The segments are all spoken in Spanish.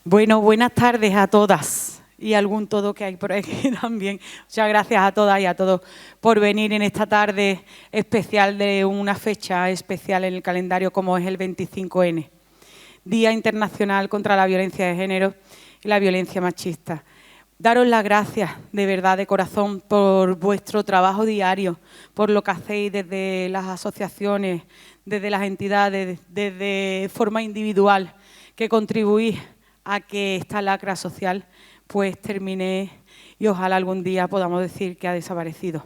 Bueno, buenas tardes a todas y algún todo que hay por aquí también. Muchas gracias a todas y a todos por venir en esta tarde especial de una fecha especial en el calendario como es el 25N, Día Internacional contra la Violencia de Género y la Violencia Machista. Daros las gracias de verdad, de corazón, por vuestro trabajo diario, por lo que hacéis desde las asociaciones, desde las entidades, desde forma individual, que contribuís a que esta lacra social pues termine y ojalá algún día podamos decir que ha desaparecido.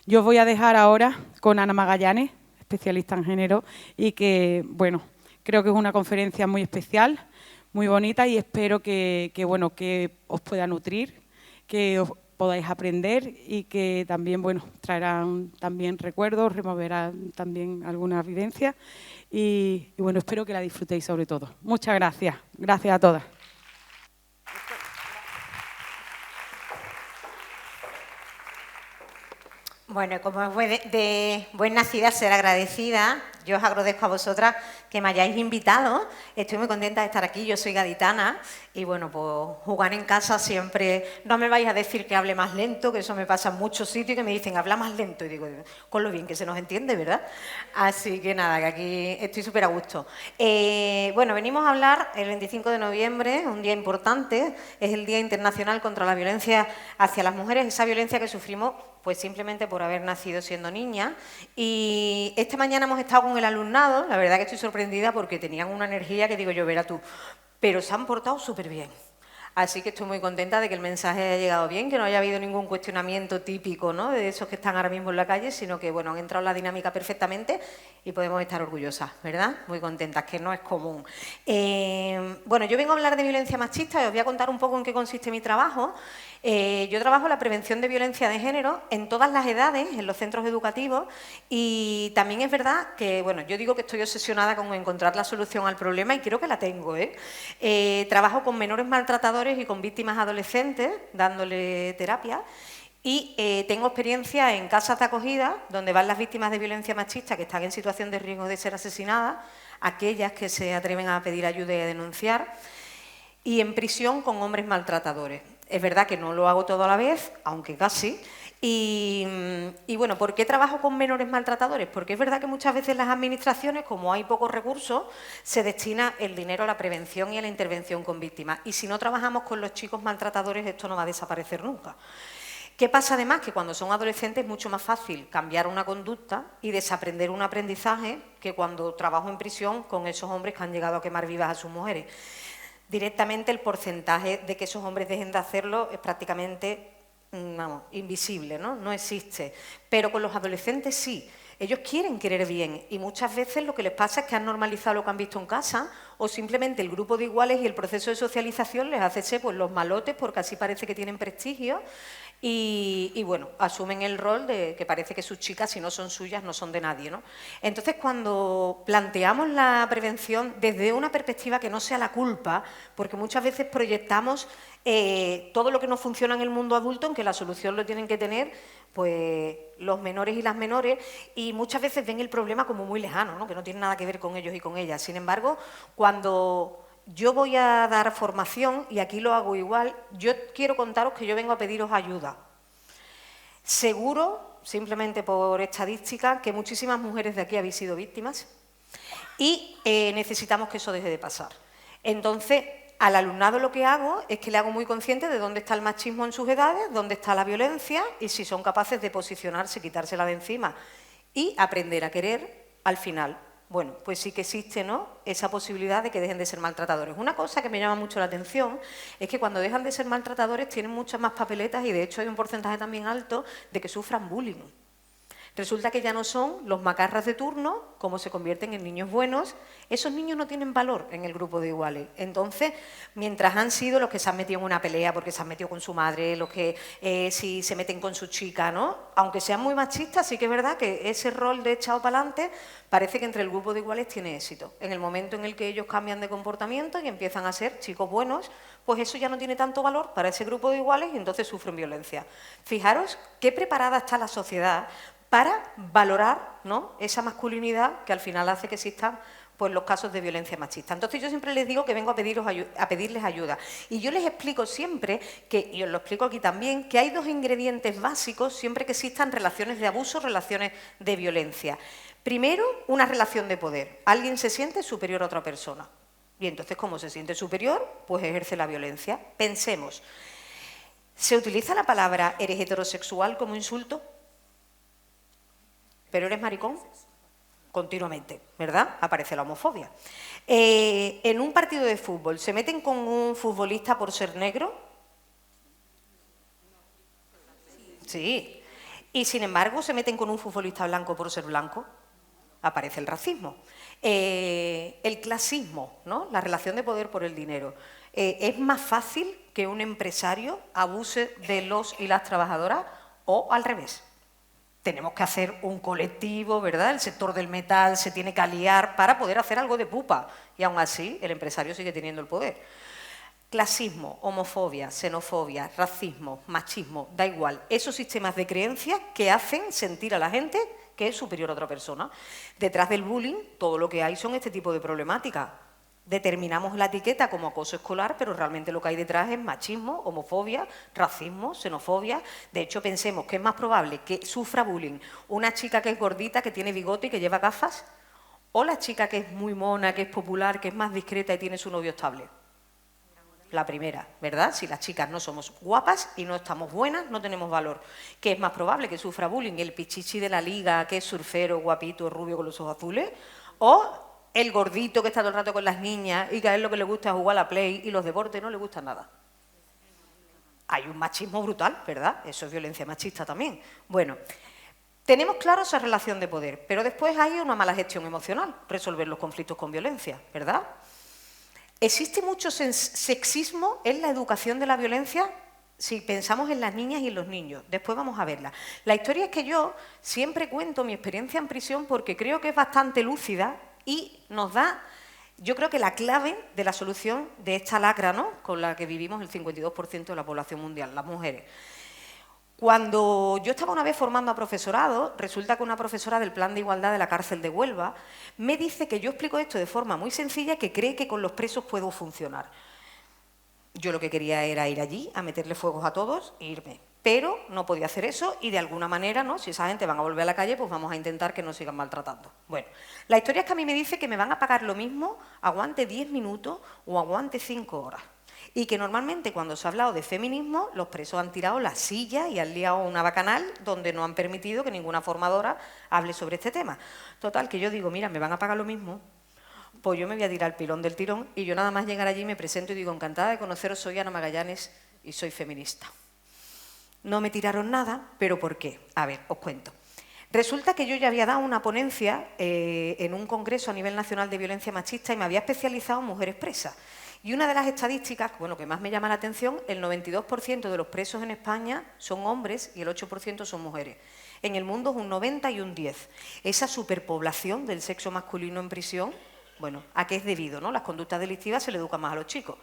Yo os voy a dejar ahora con Ana Magallanes, especialista en género, y que, bueno, creo que es una conferencia muy especial, muy bonita y espero que os pueda nutrir, que os podáis aprender y que también, bueno, traerán también recuerdos, removerán también algunas vivencias y bueno, espero que la disfrutéis sobre todo. Muchas gracias. Gracias a todas. Bueno, como es de buen nacida ser agradecida, yo os agradezco a vosotras que me hayáis invitado. Estoy muy contenta de estar aquí, yo soy gaditana y bueno, pues jugar en casa siempre... No me vais a decir que hable más lento, que eso me pasa en muchos sitios que me dicen habla más lento y digo, con lo bien que se nos entiende, ¿verdad? Así que nada, que aquí estoy súper a gusto. Bueno, venimos a hablar el 25 de noviembre, un día importante, es el Día Internacional contra la Violencia hacia las Mujeres, esa violencia que sufrimos pues simplemente por haber nacido siendo niña. Y esta mañana hemos estado con el alumnado, la verdad que estoy sorprendida porque tenían una energía que digo yo, verá tú, pero se han portado súper bien. Así que estoy muy contenta de que el mensaje haya llegado bien, que no haya habido ningún cuestionamiento típico, ¿no?, de esos que están ahora mismo en la calle, sino que bueno, han entrado en la dinámica perfectamente y podemos estar orgullosas, ¿verdad? Muy contentas, que no es común. Bueno, yo vengo a hablar de violencia machista y os voy a contar un poco en qué consiste mi trabajo. Yo trabajo la prevención de violencia de género en todas las edades, en los centros educativos, y también es verdad que, bueno, yo digo que estoy obsesionada con encontrar la solución al problema y creo que la tengo, trabajo con menores maltratadores y con víctimas adolescentes, dándole terapia. Y tengo experiencia en casas de acogida, donde van las víctimas de violencia machista que están en situación de riesgo de ser asesinadas, aquellas que se atreven a pedir ayuda y a denunciar, y en prisión con hombres maltratadores. Es verdad que no lo hago todo a la vez, aunque casi. Y bueno, ¿por qué trabajo con menores maltratadores? Porque es verdad que muchas veces las administraciones, como hay pocos recursos, se destina el dinero a la prevención y a la intervención con víctimas. Y si no trabajamos con los chicos maltratadores, esto no va a desaparecer nunca. ¿Qué pasa además? Que cuando son adolescentes es mucho más fácil cambiar una conducta y desaprender un aprendizaje que cuando trabajo en prisión con esos hombres que han llegado a quemar vivas a sus mujeres. Directamente el porcentaje de que esos hombres dejen de hacerlo es prácticamente, vamos, invisible, ¿no? No existe. Pero con los adolescentes sí. Ellos quieren querer bien y muchas veces lo que les pasa es que han normalizado lo que han visto en casa o simplemente el grupo de iguales y el proceso de socialización les hace ser pues, los malotes porque así parece que tienen prestigio y bueno, asumen el rol de que parece que sus chicas, si no son suyas, no son de nadie, ¿no? Entonces, cuando planteamos la prevención desde una perspectiva que no sea la culpa, porque muchas veces proyectamos todo lo que no funciona en el mundo adulto en que la solución lo tienen que tener pues los menores y las menores y muchas veces ven el problema como muy lejano, ¿no?, que no tiene nada que ver con ellos y con ellas. Sin embargo, cuando yo voy a dar formación, y aquí lo hago igual, yo quiero contaros que yo vengo a pediros ayuda. Seguro, simplemente por estadística, que muchísimas mujeres de aquí habéis sido víctimas y necesitamos que eso deje de pasar. Entonces, al alumnado lo que hago es que le hago muy consciente de dónde está el machismo en sus edades, dónde está la violencia y si son capaces de posicionarse, quitársela de encima y aprender a querer al final. Bueno, pues sí que existe, ¿no?, esa posibilidad de que dejen de ser maltratadores. Una cosa que me llama mucho la atención es que cuando dejan de ser maltratadores tienen muchas más papeletas y de hecho hay un porcentaje también alto de que sufran bullying. Resulta que ya no son los macarras de turno, como se convierten en niños buenos. Esos niños no tienen valor en el grupo de iguales. Entonces, mientras han sido los que se han metido en una pelea porque se han metido con su madre, los que si se meten con su chica, ¿no?, aunque sean muy machistas, sí que es verdad que ese rol de echado para adelante parece que entre el grupo de iguales tiene éxito. En el momento en el que ellos cambian de comportamiento y empiezan a ser chicos buenos, pues eso ya no tiene tanto valor para ese grupo de iguales y entonces sufren violencia. Fijaros qué preparada está la sociedad para valorar, ¿no?, esa masculinidad que al final hace que existan pues los casos de violencia machista. Entonces yo siempre les digo que vengo a pedirles ayuda. Y yo les explico siempre, y os lo explico aquí también, que hay dos ingredientes básicos siempre que existan relaciones de abuso, relaciones de violencia. Primero, una relación de poder. Alguien se siente superior a otra persona. Y entonces, como se siente superior, pues ejerce la violencia. Pensemos, ¿se utiliza la palabra eres heterosexual como insulto? ¿Pero eres maricón? Continuamente, ¿verdad? Aparece la homofobia. En un partido de fútbol, ¿se meten con un futbolista por ser negro? Sí. Y sin embargo, ¿se meten con un futbolista blanco por ser blanco? Aparece el racismo. El clasismo, ¿no? La relación de poder por el dinero. ¿Es más fácil que un empresario abuse de los y las trabajadoras o al revés? Tenemos que hacer un colectivo, ¿verdad? El sector del metal se tiene que aliar para poder hacer algo de pupa. Y aún así, el empresario sigue teniendo el poder. Clasismo, homofobia, xenofobia, racismo, machismo, da igual. Esos sistemas de creencias que hacen sentir a la gente que es superior a otra persona. Detrás del bullying, todo lo que hay son este tipo de problemáticas. Determinamos la etiqueta como acoso escolar, pero realmente lo que hay detrás es machismo, homofobia, racismo, xenofobia. De hecho, pensemos que es más probable que sufra bullying una chica que es gordita, que tiene bigote y que lleva gafas, o la chica que es muy mona, que es popular, que es más discreta y tiene su novio estable. La primera, ¿verdad? Si las chicas no somos guapas y no estamos buenas, no tenemos valor. ¿Qué es más probable que sufra bullying? ¿El pichichi de la liga, que es surfero, guapito, rubio con los ojos azules? ¿O el gordito que está todo el rato con las niñas y que a él lo que le gusta es jugar a la play y los deportes no le gustan nada? Hay un machismo brutal, ¿verdad? Eso es violencia machista también. Bueno, tenemos claro esa relación de poder, pero después hay una mala gestión emocional, resolver los conflictos con violencia, ¿verdad? ¿Existe mucho sexismo en la educación de la violencia? Si pensamos en las niñas y en los niños, después vamos a verla. La historia es que yo siempre cuento mi experiencia en prisión porque creo que es bastante lúcida y nos da, yo creo que la clave de la solución de esta lacra, ¿no?, con la que vivimos el 52% de la población mundial, las mujeres. Cuando yo estaba una vez formando a profesorado, resulta que una profesora del Plan de Igualdad de la cárcel de Huelva me dice que yo explico esto de forma muy sencilla, que cree que con los presos puedo funcionar. Yo lo que quería era ir allí a meterle fuegos a todos e irme, pero no podía hacer eso y de alguna manera, ¿no?, si esa gente van a volver a la calle, pues vamos a intentar que no sigan maltratando. Bueno, la historia es que a mí me dice que me van a pagar lo mismo, aguante 10 minutos o aguante 5 horas. Y que normalmente cuando se ha hablado de feminismo, los presos han tirado la silla y han liado una bacanal donde no han permitido que ninguna formadora hable sobre este tema. Total, que yo digo, mira, me van a pagar lo mismo, pues yo me voy a tirar el pilón del tirón y yo nada más llegar allí me presento y digo, encantada de conoceros, soy Ana Magallanes y soy feminista. No me tiraron nada, ¿pero por qué? A ver, os cuento. Resulta que yo ya había dado una ponencia en un congreso a nivel nacional de violencia machista y me había especializado en mujeres presas. Y una de las estadísticas, bueno, que más me llama la atención, el 92% de los presos en España son hombres y el 8% son mujeres. En el mundo es un 90 y un 10. Esa superpoblación del sexo masculino en prisión, bueno, ¿a qué es debido, no? Las conductas delictivas se le educan más a los chicos.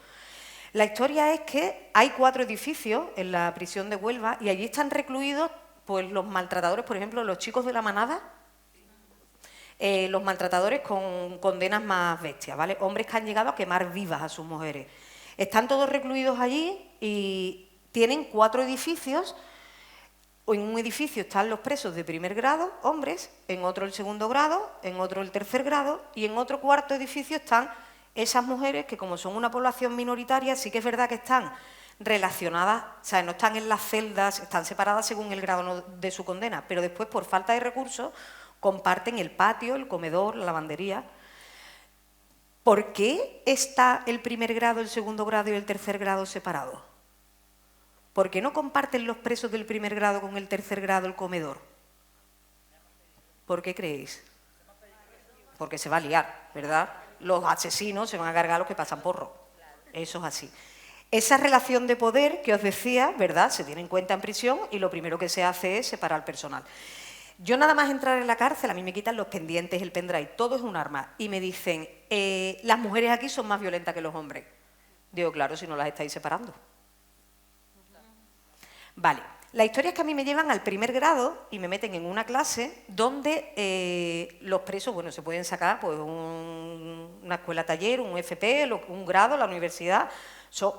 La historia es que hay 4 edificios en la prisión de Huelva y allí están recluidos pues, los maltratadores, por ejemplo, los chicos de la manada, los maltratadores con condenas más bestias, ¿vale? Hombres que han llegado a quemar vivas a sus mujeres. Están todos recluidos allí y tienen 4 edificios. En un edificio están los presos de primer grado, hombres, en otro el segundo grado, en otro el tercer grado y en otro cuarto edificio están esas mujeres que, como son una población minoritaria, sí que es verdad que están relacionadas, o sea, no están en las celdas, están separadas según el grado de su condena, pero después, por falta de recursos, comparten el patio, el comedor, la lavandería. ¿Por qué está el primer grado, el segundo grado y el tercer grado separados? ¿Por qué no comparten los presos del primer grado con el tercer grado el comedor? ¿Por qué creéis? Porque se va a liar, ¿verdad? Los asesinos se van a cargar a los que pasan porro. Eso es así. Esa relación de poder que os decía, ¿verdad?, se tiene en cuenta en prisión y lo primero que se hace es separar al personal. Yo nada más entrar en la cárcel, a mí me quitan los pendientes, el pendrive, todo es un arma. Y me dicen, las mujeres aquí son más violentas que los hombres. Digo, claro, si no las estáis separando. Vale, la historia es que a mí me llevan al primer grado y me meten en una clase donde los presos, bueno, se pueden sacar pues un una escuela taller, un FP, un grado, la universidad,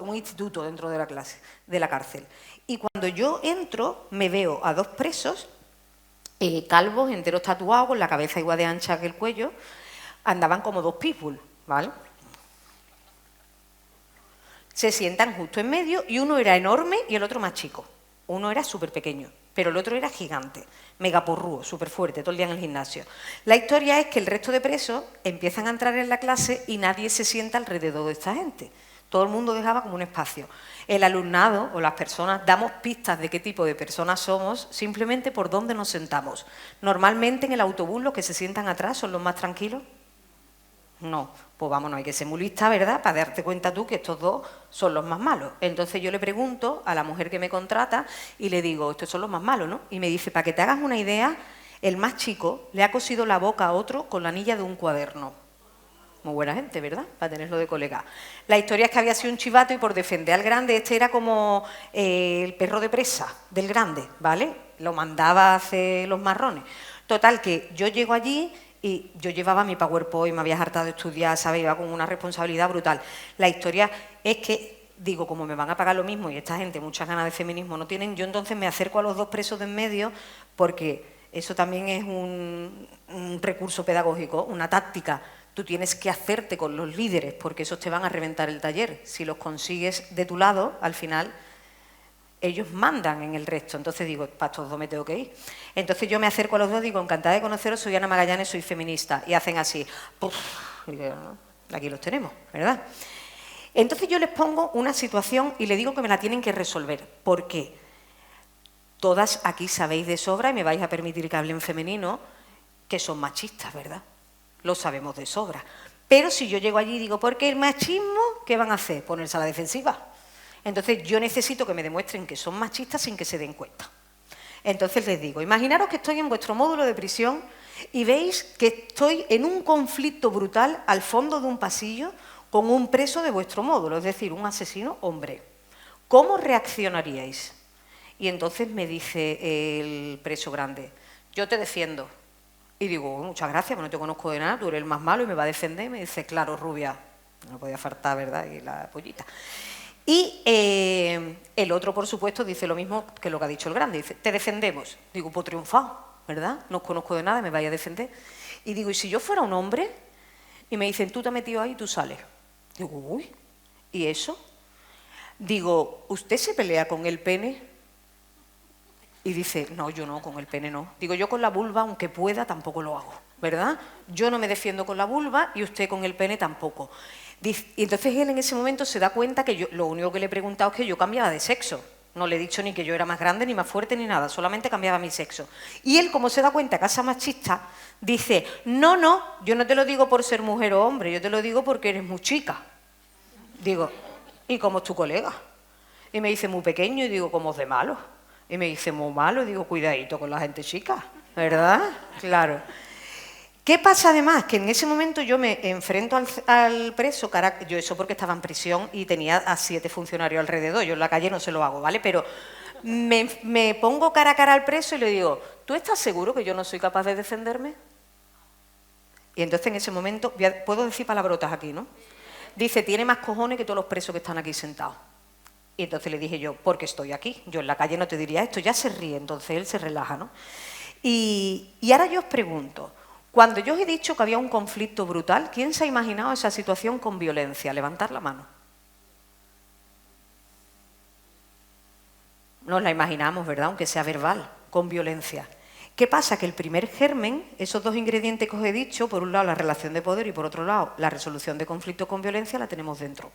un instituto dentro de la clase, de la cárcel. Y cuando yo entro, me veo a dos presos, calvos, enteros tatuados, con la cabeza igual de ancha que el cuello, andaban como dos pitbull, ¿vale? Se sientan justo en medio y uno era enorme y el otro más chico. Uno era súper pequeño, pero el otro era gigante, megaporrúo, súper fuerte, todo el día en el gimnasio. La historia es que el resto de presos empiezan a entrar en la clase y nadie se sienta alrededor de esta gente. Todo el mundo dejaba como un espacio. El alumnado o las personas damos pistas de qué tipo de personas somos simplemente por dónde nos sentamos. Normalmente en el autobús los que se sientan atrás son los más tranquilos. No, pues vámonos, hay que ser muy lista, ¿verdad?, para darte cuenta tú que estos dos son los más malos. Entonces yo le pregunto a la mujer que me contrata y le digo, estos son los más malos, ¿no? Y me dice, para que te hagas una idea, el más chico le ha cosido la boca a otro con la anilla de un cuaderno. Muy buena gente, ¿verdad?, para tenerlo de colega. La historia es que había sido un chivato y por defender al grande, este era como el perro de presa del grande, ¿vale? Lo mandaba a hacer los marrones. Total, que yo llego allí y yo llevaba mi PowerPoint, me había hartado de estudiar, ¿sabes? Iba con una responsabilidad brutal. La historia es que, digo, como me van a pagar lo mismo y esta gente muchas ganas de feminismo no tienen, yo entonces me acerco a los dos presos de en medio porque eso también es un recurso pedagógico, una táctica. Tú tienes que hacerte con los líderes porque esos te van a reventar el taller. Si los consigues de tu lado, al final ellos mandan en el resto. Entonces digo, para estos dos me tengo que ir. Entonces yo me acerco a los dos, digo, encantada de conoceros, soy Ana Magallanes, soy feminista. Y hacen así, ¡puf! Y digo, aquí los tenemos, ¿verdad? Entonces yo les pongo una situación y les digo que me la tienen que resolver. ¿Por qué? Todas aquí sabéis de sobra, y me vais a permitir que hable en femenino, que son machistas, ¿verdad? Lo sabemos de sobra. Pero si yo llego allí y digo, ¿por qué el machismo? ¿Qué van a hacer? Ponerse a la defensiva. Entonces yo necesito que me demuestren que son machistas sin que se den cuenta. Entonces les digo, imaginaros que estoy en vuestro módulo de prisión y veis que estoy en un conflicto brutal al fondo de un pasillo con un preso de vuestro módulo, es decir, un asesino hombre. ¿Cómo reaccionaríais? Y entonces me dice el preso grande, yo te defiendo. Y digo, muchas gracias, pero no te conozco de nada, tú eres el más malo y me va a defender. Me dice, claro, rubia, no podía faltar, ¿verdad? Y la pollita. Y el otro, por supuesto, dice lo mismo que lo que ha dicho el grande. Dice, te defendemos. Digo, pues triunfado, ¿verdad? No os conozco de nada, me vaya a defender. Y digo, ¿y si yo fuera un hombre? Y me dicen, tú te has metido ahí y tú sales. Digo, uy, ¿y eso? Digo, ¿usted se pelea con el pene? Y dice, no, yo no, con el pene no. Digo, yo con la vulva, aunque pueda, tampoco lo hago, ¿verdad? Yo no me defiendo con la vulva y usted con el pene tampoco. Y entonces él en ese momento se da cuenta que yo, lo único que le he preguntado es que yo cambiaba de sexo. No le he dicho ni que yo era más grande, ni más fuerte, ni nada, solamente cambiaba mi sexo. Y él, como se da cuenta que es machista, dice, no, no, yo no te lo digo por ser mujer o hombre, yo te lo digo porque eres muy chica. Digo, ¿y cómo es tu colega? Y me dice, muy pequeño, y digo, ¿cómo es de malo? Y me dice, muy malo, y digo, cuidadito con la gente chica, ¿verdad? Claro. ¿Qué pasa además? Que en ese momento yo me enfrento al preso, yo eso porque estaba en prisión y tenía a 7 funcionarios alrededor, yo en la calle no se lo hago, ¿vale? Pero me pongo cara a cara al preso y le digo, ¿tú estás seguro que yo no soy capaz de defenderme? Y entonces en ese momento, puedo decir palabrotas aquí, ¿no? Dice, tiene más cojones que todos los presos que están aquí sentados. Y entonces le dije yo, porque estoy aquí, yo en la calle no te diría esto, ya se ríe, entonces él se relaja, ¿no? Y ahora yo os pregunto, cuando yo os he dicho que había un conflicto brutal, ¿quién se ha imaginado esa situación con violencia? Levantar la mano. Nos la imaginamos, ¿verdad? Aunque sea verbal, con violencia. ¿Qué pasa? Que el primer germen, esos dos ingredientes que os he dicho, por un lado la relación de poder y por otro lado la resolución de conflictos con violencia, la tenemos dentro.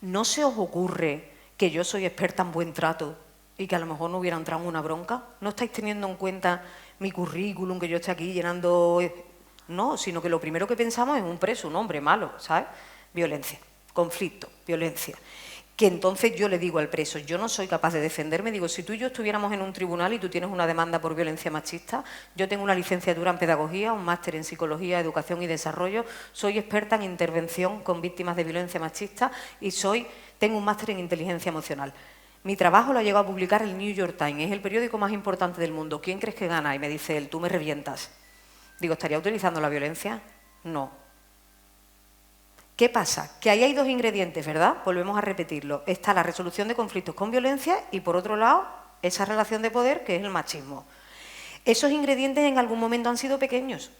¿No se os ocurre que yo soy experta en buen trato y que a lo mejor no hubiera entrado en una bronca? ¿No estáis teniendo en cuenta mi currículum, que yo esté aquí llenando? No, sino que lo primero que pensamos es un preso, un hombre malo, ¿sabes? Violencia, conflicto, violencia. Que entonces yo le digo al preso, yo no soy capaz de defenderme, digo, si tú y yo estuviéramos en un tribunal y tú tienes una demanda por violencia machista, yo tengo una licenciatura en pedagogía, un máster en psicología, educación y desarrollo, soy experta en intervención con víctimas de violencia machista y tengo un máster en inteligencia emocional. Mi trabajo lo ha llegado a publicar el New York Times, es el periódico más importante del mundo. ¿Quién crees que gana? Y me dice él, tú me revientas. Digo, ¿estaría utilizando la violencia? No. ¿Qué pasa? Que ahí hay dos ingredientes, ¿verdad? Volvemos a repetirlo. Está la resolución de conflictos con violencia y, por otro lado, esa relación de poder que es el machismo. Esos ingredientes en algún momento han sido pequeños.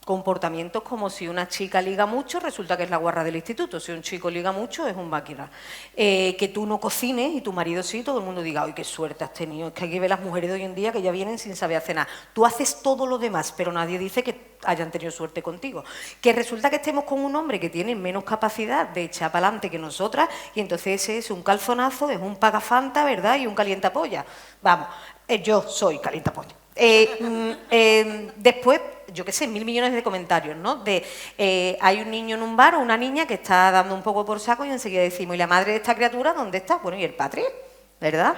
Comportamientos como si una chica liga mucho, resulta que es la guarra del instituto. Si un chico liga mucho, es un máquina. Que tú no cocines y tu marido sí, todo el mundo diga, ¡ay, qué suerte has tenido! Es que aquí ve las mujeres de hoy en día que ya vienen sin saber hacer nada. Tú haces todo lo demás, pero nadie dice que hayan tenido suerte contigo. Que resulta que estemos con un hombre que tiene menos capacidad de echar para adelante que nosotras, y entonces ese es un calzonazo, es un pagafanta, ¿verdad? Y un calientapolla. Vamos, yo soy calientapolla. Después, yo qué sé, 1000 millones de comentarios, ¿no? Hay un niño en un bar o una niña que está dando un poco por saco y enseguida decimos, ¿y la madre de esta criatura dónde está? Bueno, y el padre, ¿verdad?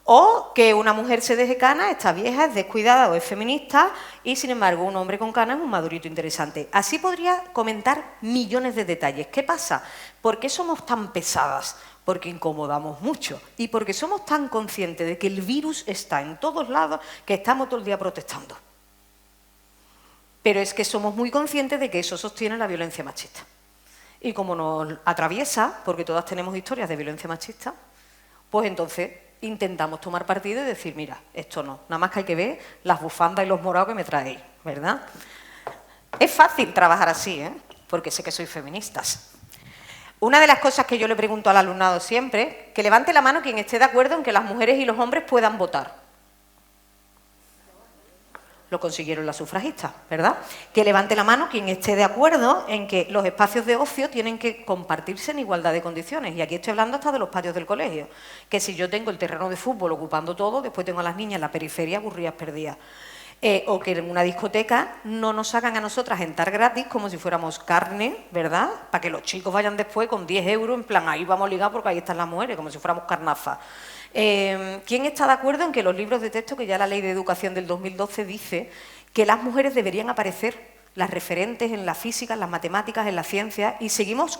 O que una mujer se deje canas, está vieja, es descuidada o es feminista, y sin embargo un hombre con canas es un madurito interesante. Así podría comentar millones de detalles. ¿Qué pasa? ¿Por qué somos tan pesadas? Porque incomodamos mucho y porque somos tan conscientes de que el virus está en todos lados que estamos todo el día protestando. Pero es que somos muy conscientes de que eso sostiene la violencia machista. Y como nos atraviesa, porque todas tenemos historias de violencia machista, pues entonces intentamos tomar partido y decir, mira, esto no, nada más que hay que ver las bufandas y los morados que me traéis, ¿verdad? Es fácil trabajar así, ¿eh? Porque sé que sois feministas. Una de las cosas que yo le pregunto al alumnado siempre, que levante la mano quien esté de acuerdo en que las mujeres y los hombres puedan votar. Lo consiguieron las sufragistas, ¿verdad? Que levante la mano quien esté de acuerdo en que los espacios de ocio tienen que compartirse en igualdad de condiciones. Y aquí estoy hablando hasta de los patios del colegio. Que si yo tengo el terreno de fútbol ocupando todo, después tengo a las niñas en la periferia aburridas, perdidas. O que en una discoteca no nos hagan a nosotras entrar gratis como si fuéramos carne, ¿verdad? Para que los chicos vayan después con 10 euros, en plan, ahí vamos a ligar porque ahí están las mujeres, como si fuéramos carnazas. ¿Quién está de acuerdo en que los libros de texto, que ya la Ley de Educación del 2012 dice que las mujeres deberían aparecer, las referentes en la física, en las matemáticas, en la ciencia, y seguimos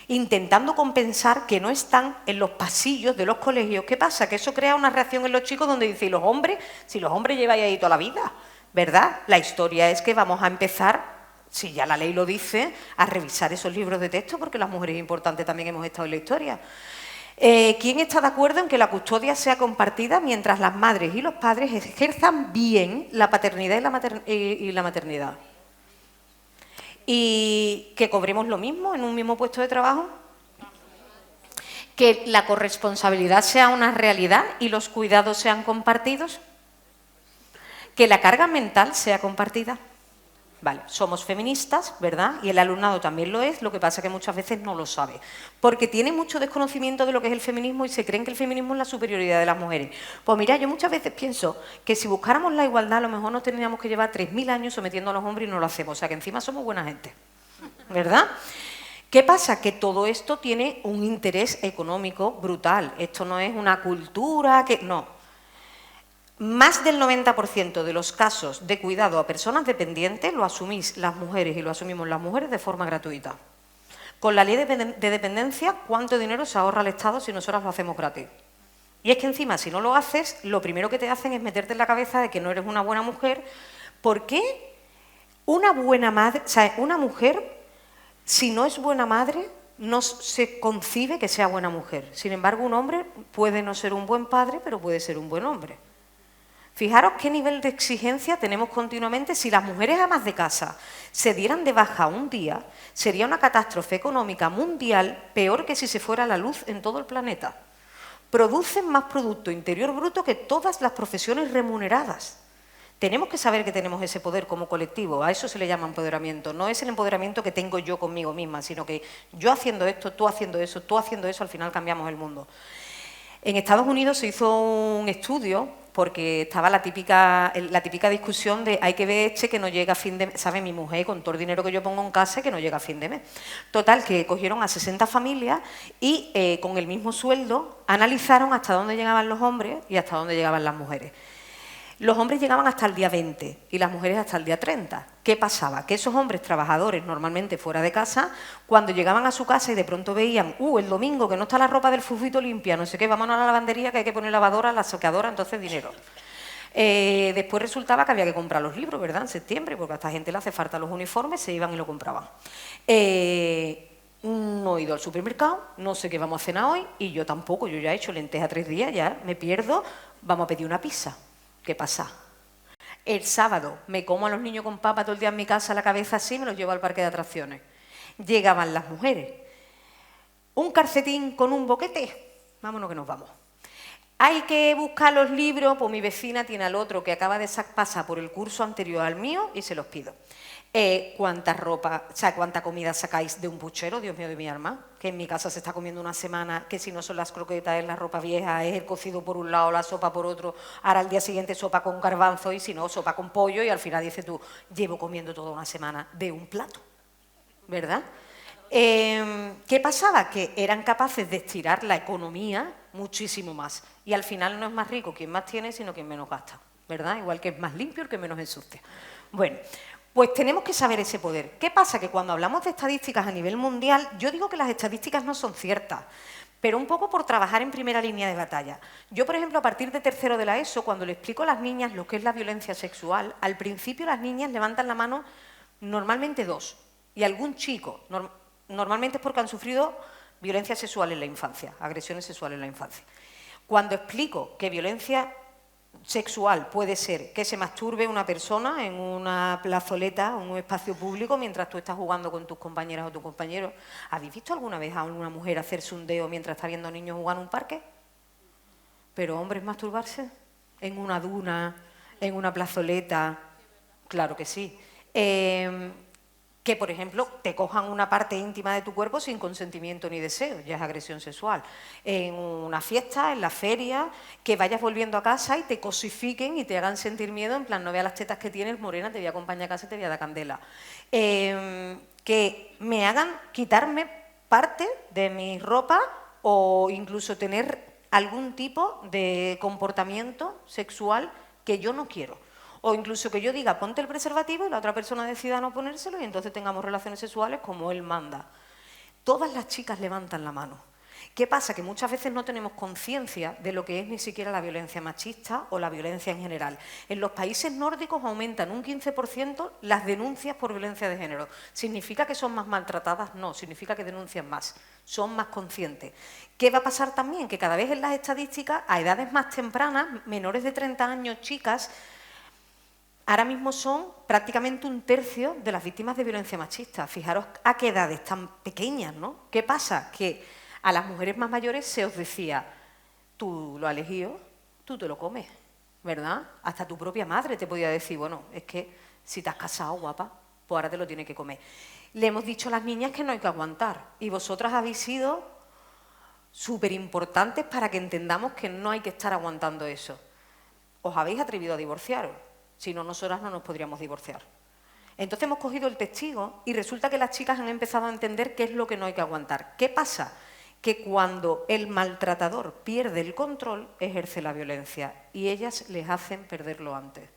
intentando compensar que no están en los pasillos de los colegios? ¿Qué pasa? Que eso crea una reacción en los chicos donde dicen, ¿y los hombres? Si los hombres lleváis ahí toda la vida, ¿verdad? La historia es que vamos a empezar, si ya la ley lo dice, a revisar esos libros de texto, porque las mujeres importantes también hemos estado en la historia. ¿Quién está de acuerdo en que la custodia sea compartida mientras las madres y los padres ejerzan bien la paternidad y la maternidad? ¿Y que cobremos lo mismo en un mismo puesto de trabajo? ¿Que la corresponsabilidad sea una realidad y los cuidados sean compartidos? ¿Que la carga mental sea compartida? Vale, somos feministas, ¿verdad? Y el alumnado también lo es, lo que pasa es que muchas veces no lo sabe. Porque tiene mucho desconocimiento de lo que es el feminismo y se creen que el feminismo es la superioridad de las mujeres. Pues mira, yo muchas veces pienso que si buscáramos la igualdad, a lo mejor nos tendríamos que llevar 3000 años sometiendo a los hombres y no lo hacemos. O sea, que encima somos buena gente, ¿verdad? ¿Qué pasa? Que todo esto tiene un interés económico brutal. Esto no es una cultura que... No. Más del 90% de los casos de cuidado a personas dependientes lo asumís las mujeres y lo asumimos las mujeres de forma gratuita. Con la ley de dependencia, ¿cuánto dinero se ahorra el Estado si nosotras lo hacemos gratis? Y es que encima, si no lo haces, lo primero que te hacen es meterte en la cabeza de que no eres una buena mujer. ¿Por qué una buena madre, o sea, una mujer, si no es buena madre, no se concibe que sea buena mujer? Sin embargo, un hombre puede no ser un buen padre, pero puede ser un buen hombre. Fijaros qué nivel de exigencia tenemos continuamente. Si las mujeres amas de casa se dieran de baja un día, sería una catástrofe económica mundial peor que si se fuera la luz en todo el planeta. Producen más Producto Interior Bruto que todas las profesiones remuneradas. Tenemos que saber que tenemos ese poder como colectivo, a eso se le llama empoderamiento. No es el empoderamiento que tengo yo conmigo misma, sino que yo haciendo esto, tú haciendo eso, tú haciendo eso, al final cambiamos el mundo. En Estados Unidos se hizo un estudio porque estaba la típica discusión de hay que ver que no llega a fin de mes, ¿sabe? Mi mujer con todo el dinero que yo pongo en casa que no llega a fin de mes. Total, que cogieron a 60 familias y con el mismo sueldo analizaron hasta dónde llegaban los hombres y hasta dónde llegaban las mujeres. Los hombres llegaban hasta el día 20 y las mujeres hasta el día 30. ¿Qué pasaba? Que esos hombres trabajadores, normalmente fuera de casa, cuando llegaban a su casa y de pronto veían, el domingo que no está la ropa del fufito limpia, no sé qué, vámonos a la lavandería que hay que poner lavadora, la secadora, entonces dinero. Después resultaba que había que comprar los libros, ¿verdad?, en septiembre, porque a esta gente le hace falta los uniformes, se iban y lo compraban. No he ido al supermercado, no sé qué vamos a cenar hoy, y yo tampoco, yo ya he hecho lenteja 3 días, ya me pierdo, vamos a pedir una pizza. ¿Qué pasa? El sábado me como a los niños con papa todo el día en mi casa, la cabeza así, me los llevo al parque de atracciones. Llegaban las mujeres. Un calcetín con un boquete, vámonos que nos vamos. Hay que buscar los libros, pues mi vecina tiene al otro que acaba de pasar por el curso anterior al mío y se los pido. ¿Cuánta ropa, o sea, cuánta comida sacáis de un puchero, Dios mío de mi alma? Que en mi casa se está comiendo una semana, que si no son las croquetas es la ropa vieja, es el cocido por un lado, la sopa por otro, ahora al día siguiente sopa con garbanzo y si no, sopa con pollo y al final dices tú, llevo comiendo toda una semana de un plato, ¿verdad? ¿Qué pasaba? Que eran capaces de estirar la economía muchísimo más y al final no es más rico quien más tiene, sino quien menos gasta, ¿verdad? Igual que es más limpio el que menos ensucia. Bueno, pues tenemos que saber ese poder. ¿Qué pasa? Que cuando hablamos de estadísticas a nivel mundial, yo digo que las estadísticas no son ciertas, pero un poco por trabajar en primera línea de batalla. Yo, por ejemplo, a partir de tercero de la ESO, cuando le explico a las niñas lo que es la violencia sexual, al principio las niñas levantan la mano normalmente 2, y algún chico, normalmente es porque han sufrido violencia sexual en la infancia, agresiones sexuales en la infancia. Cuando explico que violencia sexual puede ser que se masturbe una persona en una plazoleta, en un espacio público, mientras tú estás jugando con tus compañeras o tus compañeros. ¿Habéis visto alguna vez a alguna mujer hacerse un dedo mientras está viendo a niños jugar en un parque? ¿Pero hombres masturbarse? ¿En una duna? ¿En una plazoleta? Claro que sí. Que, por ejemplo, te cojan una parte íntima de tu cuerpo sin consentimiento ni deseo, ya es agresión sexual. En una fiesta, en la feria, que vayas volviendo a casa y te cosifiquen y te hagan sentir miedo, en plan, no veas las tetas que tienes, morena, te voy a acompañar a casa y te voy a dar candela. Que me hagan quitarme parte de mi ropa o incluso tener algún tipo de comportamiento sexual que yo no quiero. O incluso que yo diga, ponte el preservativo y la otra persona decida no ponérselo y entonces tengamos relaciones sexuales como él manda. Todas las chicas levantan la mano. ¿Qué pasa? Que muchas veces no tenemos conciencia de lo que es ni siquiera la violencia machista o la violencia en general. En los países nórdicos aumentan un 15% las denuncias por violencia de género. ¿Significa que son más maltratadas? No, significa que denuncian más, son más conscientes. ¿Qué va a pasar también? Que cada vez en las estadísticas, a edades más tempranas, menores de 30 años, chicas, ahora mismo son prácticamente un tercio de las víctimas de violencia machista. Fijaros a qué edades tan pequeñas, ¿no? ¿Qué pasa? Que a las mujeres más mayores se os decía, tú lo has elegido, tú te lo comes, ¿verdad? Hasta tu propia madre te podía decir, bueno, es que si te has casado, guapa, pues ahora te lo tienes que comer. Le hemos dicho a las niñas que no hay que aguantar y vosotras habéis sido súper importantes para que entendamos que no hay que estar aguantando eso. Os habéis atrevido a divorciaros. Si no, nosotras no nos podríamos divorciar. Entonces hemos cogido el testigo y resulta que las chicas han empezado a entender qué es lo que no hay que aguantar. ¿Qué pasa? Que cuando el maltratador pierde el control, ejerce la violencia y ellas les hacen perderlo antes.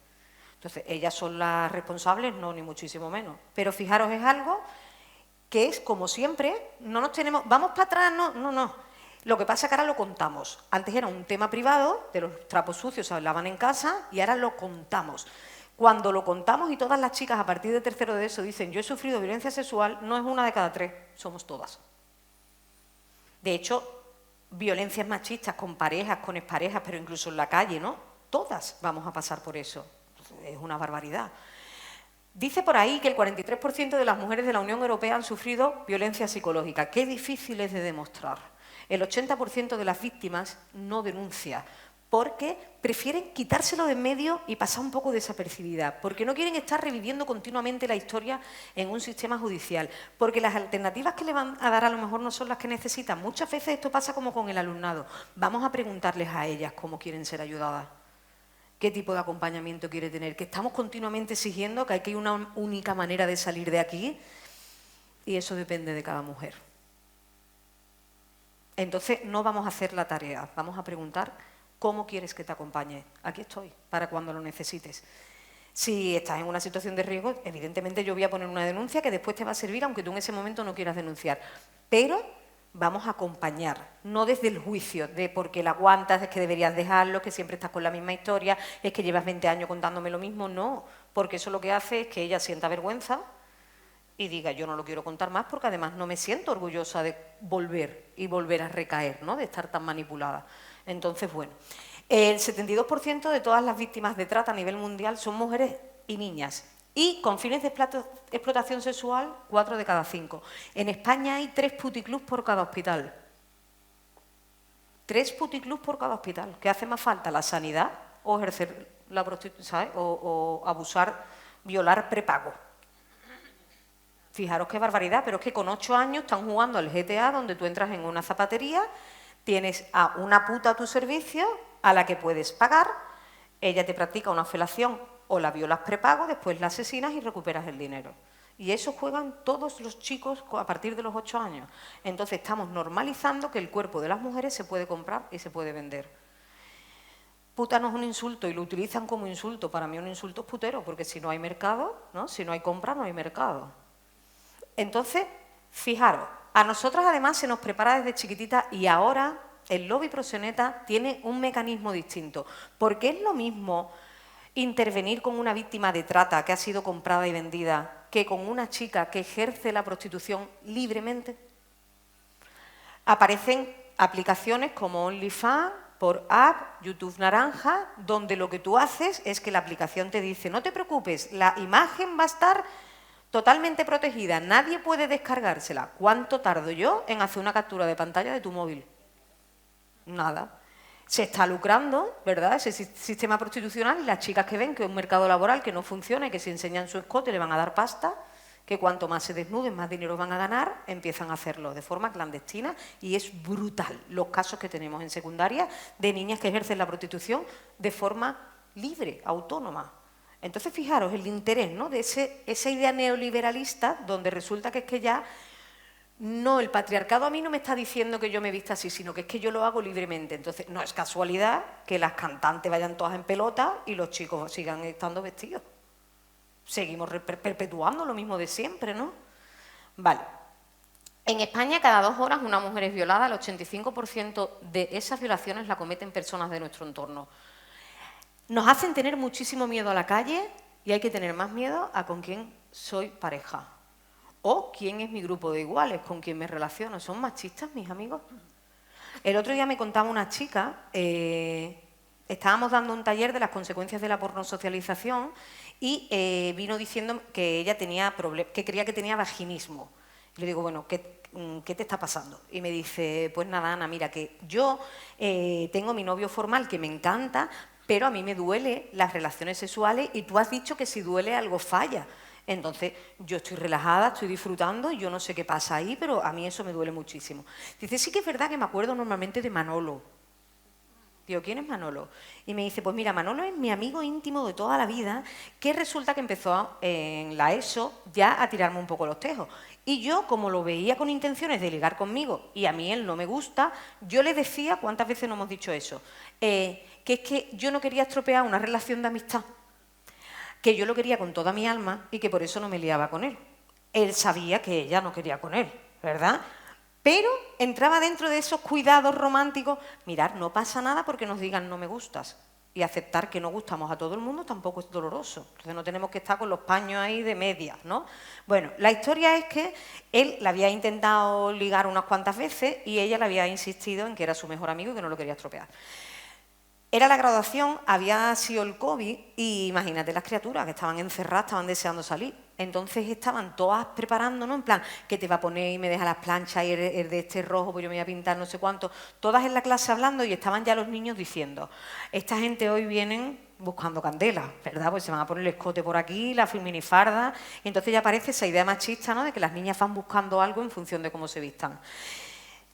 Entonces, ellas son las responsables, no, ni muchísimo menos. Pero fijaros, es algo que es como siempre, no nos tenemos, vamos para atrás, no. Lo que pasa es que ahora lo contamos. Antes era un tema privado, de los trapos sucios se hablaban en casa y ahora lo contamos. Cuando lo contamos y todas las chicas a partir de tercero de eso dicen yo he sufrido violencia sexual, no es una de cada 3, somos todas. De hecho, violencias machistas con parejas, con exparejas, pero incluso en la calle, ¿no? Todas vamos a pasar por eso. Es una barbaridad. Dice por ahí que el 43% de las mujeres de la Unión Europea han sufrido violencia psicológica. Qué difícil es de demostrar. El 80% de las víctimas no denuncia, porque prefieren quitárselo de en medio y pasar un poco desapercibida, porque no quieren estar reviviendo continuamente la historia en un sistema judicial, porque las alternativas que le van a dar a lo mejor no son las que necesitan. Muchas veces esto pasa como con el alumnado. Vamos a preguntarles a ellas cómo quieren ser ayudadas, qué tipo de acompañamiento quiere tener, que estamos continuamente exigiendo que hay una única manera de salir de aquí y eso depende de cada mujer. Entonces no vamos a hacer la tarea, vamos a preguntar cómo quieres que te acompañe. Aquí estoy, para cuando lo necesites. Si estás en una situación de riesgo, evidentemente yo voy a poner una denuncia que después te va a servir, aunque tú en ese momento no quieras denunciar. Pero vamos a acompañar, no desde el juicio de porque la aguantas, es que deberías dejarlo, que siempre estás con la misma historia, es que llevas 20 años contándome lo mismo, no, porque eso lo que hace es que ella sienta vergüenza y diga, yo no lo quiero contar más porque además no me siento orgullosa de volver a recaer, ¿no?, de estar tan manipulada. Entonces, bueno, el 72% de todas las víctimas de trata a nivel mundial son mujeres y niñas. Y con fines de explotación sexual, 4 de cada 5. En España hay 3 puticlubs por cada hospital. 3 puticlubs por cada hospital. ¿Qué hace más falta? ¿La sanidad o ejercer la prostitución, ¿sabes? O abusar, violar prepago? Fijaros qué barbaridad, pero es que con 8 años están jugando al GTA, donde tú entras en una zapatería, tienes a una puta a tu servicio, a la que puedes pagar, ella te practica una felación o la violas prepago, después la asesinas y recuperas el dinero. Y eso juegan todos los chicos a partir de los 8 años. Entonces estamos normalizando que el cuerpo de las mujeres se puede comprar y se puede vender. Puta no es un insulto y lo utilizan como insulto. Para mí un insulto es putero, porque si no hay mercado, ¿no?, si no hay compra, no hay mercado. Entonces, fijaros, a nosotras además se nos prepara desde chiquitita y ahora el lobby proxeneta tiene un mecanismo distinto, porque es lo mismo intervenir con una víctima de trata que ha sido comprada y vendida que con una chica que ejerce la prostitución libremente. Aparecen aplicaciones como OnlyFans, por app, YouTube Naranja, donde lo que tú haces es que la aplicación te dice, no te preocupes, la imagen va a estar totalmente protegida, nadie puede descargársela. ¿Cuánto tardo yo en hacer una captura de pantalla de tu móvil? Nada. Se está lucrando, ¿verdad?, ese sistema prostitucional, y las chicas que ven que es un mercado laboral que no funciona y que si enseñan su escote le van a dar pasta, que cuanto más se desnuden, más dinero van a ganar, empiezan a hacerlo de forma clandestina y es brutal los casos que tenemos en secundaria de niñas que ejercen la prostitución de forma libre, autónoma. Entonces, fijaros el interés, ¿no?, de esa idea neoliberalista donde resulta que es que ya no, el patriarcado a mí no me está diciendo que yo me vista así, sino que es que yo lo hago libremente. Entonces, no es casualidad que las cantantes vayan todas en pelota y los chicos sigan estando vestidos. Seguimos perpetuando lo mismo de siempre, ¿no? Vale. En España, cada 2 horas una mujer es violada. El 85% de esas violaciones la cometen personas de nuestro entorno. Nos hacen tener muchísimo miedo a la calle y hay que tener más miedo a con quién soy pareja. O quién es mi grupo de iguales, con quién me relaciono. ¿Son machistas mis amigos? El otro día me contaba una chica, estábamos dando un taller de las consecuencias de la pornosocialización y vino diciendo que ella tenía que creía que tenía vaginismo. Y le digo, bueno, ¿qué te está pasando? Y me dice, pues nada, Ana, mira, que yo tengo mi novio formal que me encanta, pero a mí me duele las relaciones sexuales y tú has dicho que si duele algo falla. Entonces, yo estoy relajada, estoy disfrutando y yo no sé qué pasa ahí, pero a mí eso me duele muchísimo. Dice, sí que es verdad que me acuerdo normalmente de Manolo. Digo, ¿quién es Manolo? Y me dice, pues mira, Manolo es mi amigo íntimo de toda la vida, que resulta que empezó en la ESO ya a tirarme un poco los tejos. Y yo, como lo veía con intenciones de ligar conmigo y a mí él no me gusta, yo le decía, ¿cuántas veces no hemos dicho eso? Que es que yo no quería estropear una relación de amistad, que yo lo quería con toda mi alma y que por eso no me liaba con él. Él sabía que ella no quería con él, ¿verdad? Pero entraba dentro de esos cuidados románticos. Mirad, no pasa nada porque nos digan no me gustas. Y aceptar que no gustamos a todo el mundo tampoco es doloroso. Entonces no tenemos que estar con los paños ahí de medias, ¿no? Bueno, la historia es que él la había intentado ligar unas cuantas veces y ella le había insistido en que era su mejor amigo y que no lo quería estropear. Era la graduación, había sido el COVID y imagínate las criaturas que estaban encerradas, estaban deseando salir. Entonces estaban todas preparándonos, en plan, que te va a poner y me deja las planchas y el de este rojo, pues yo me voy a pintar no sé cuánto. Todas en la clase hablando y estaban ya los niños diciendo, esta gente hoy vienen buscando candela, ¿verdad? Pues se van a poner el escote por aquí, la minifarda, y entonces ya aparece esa idea machista, ¿no?, de que las niñas van buscando algo en función de cómo se vistan.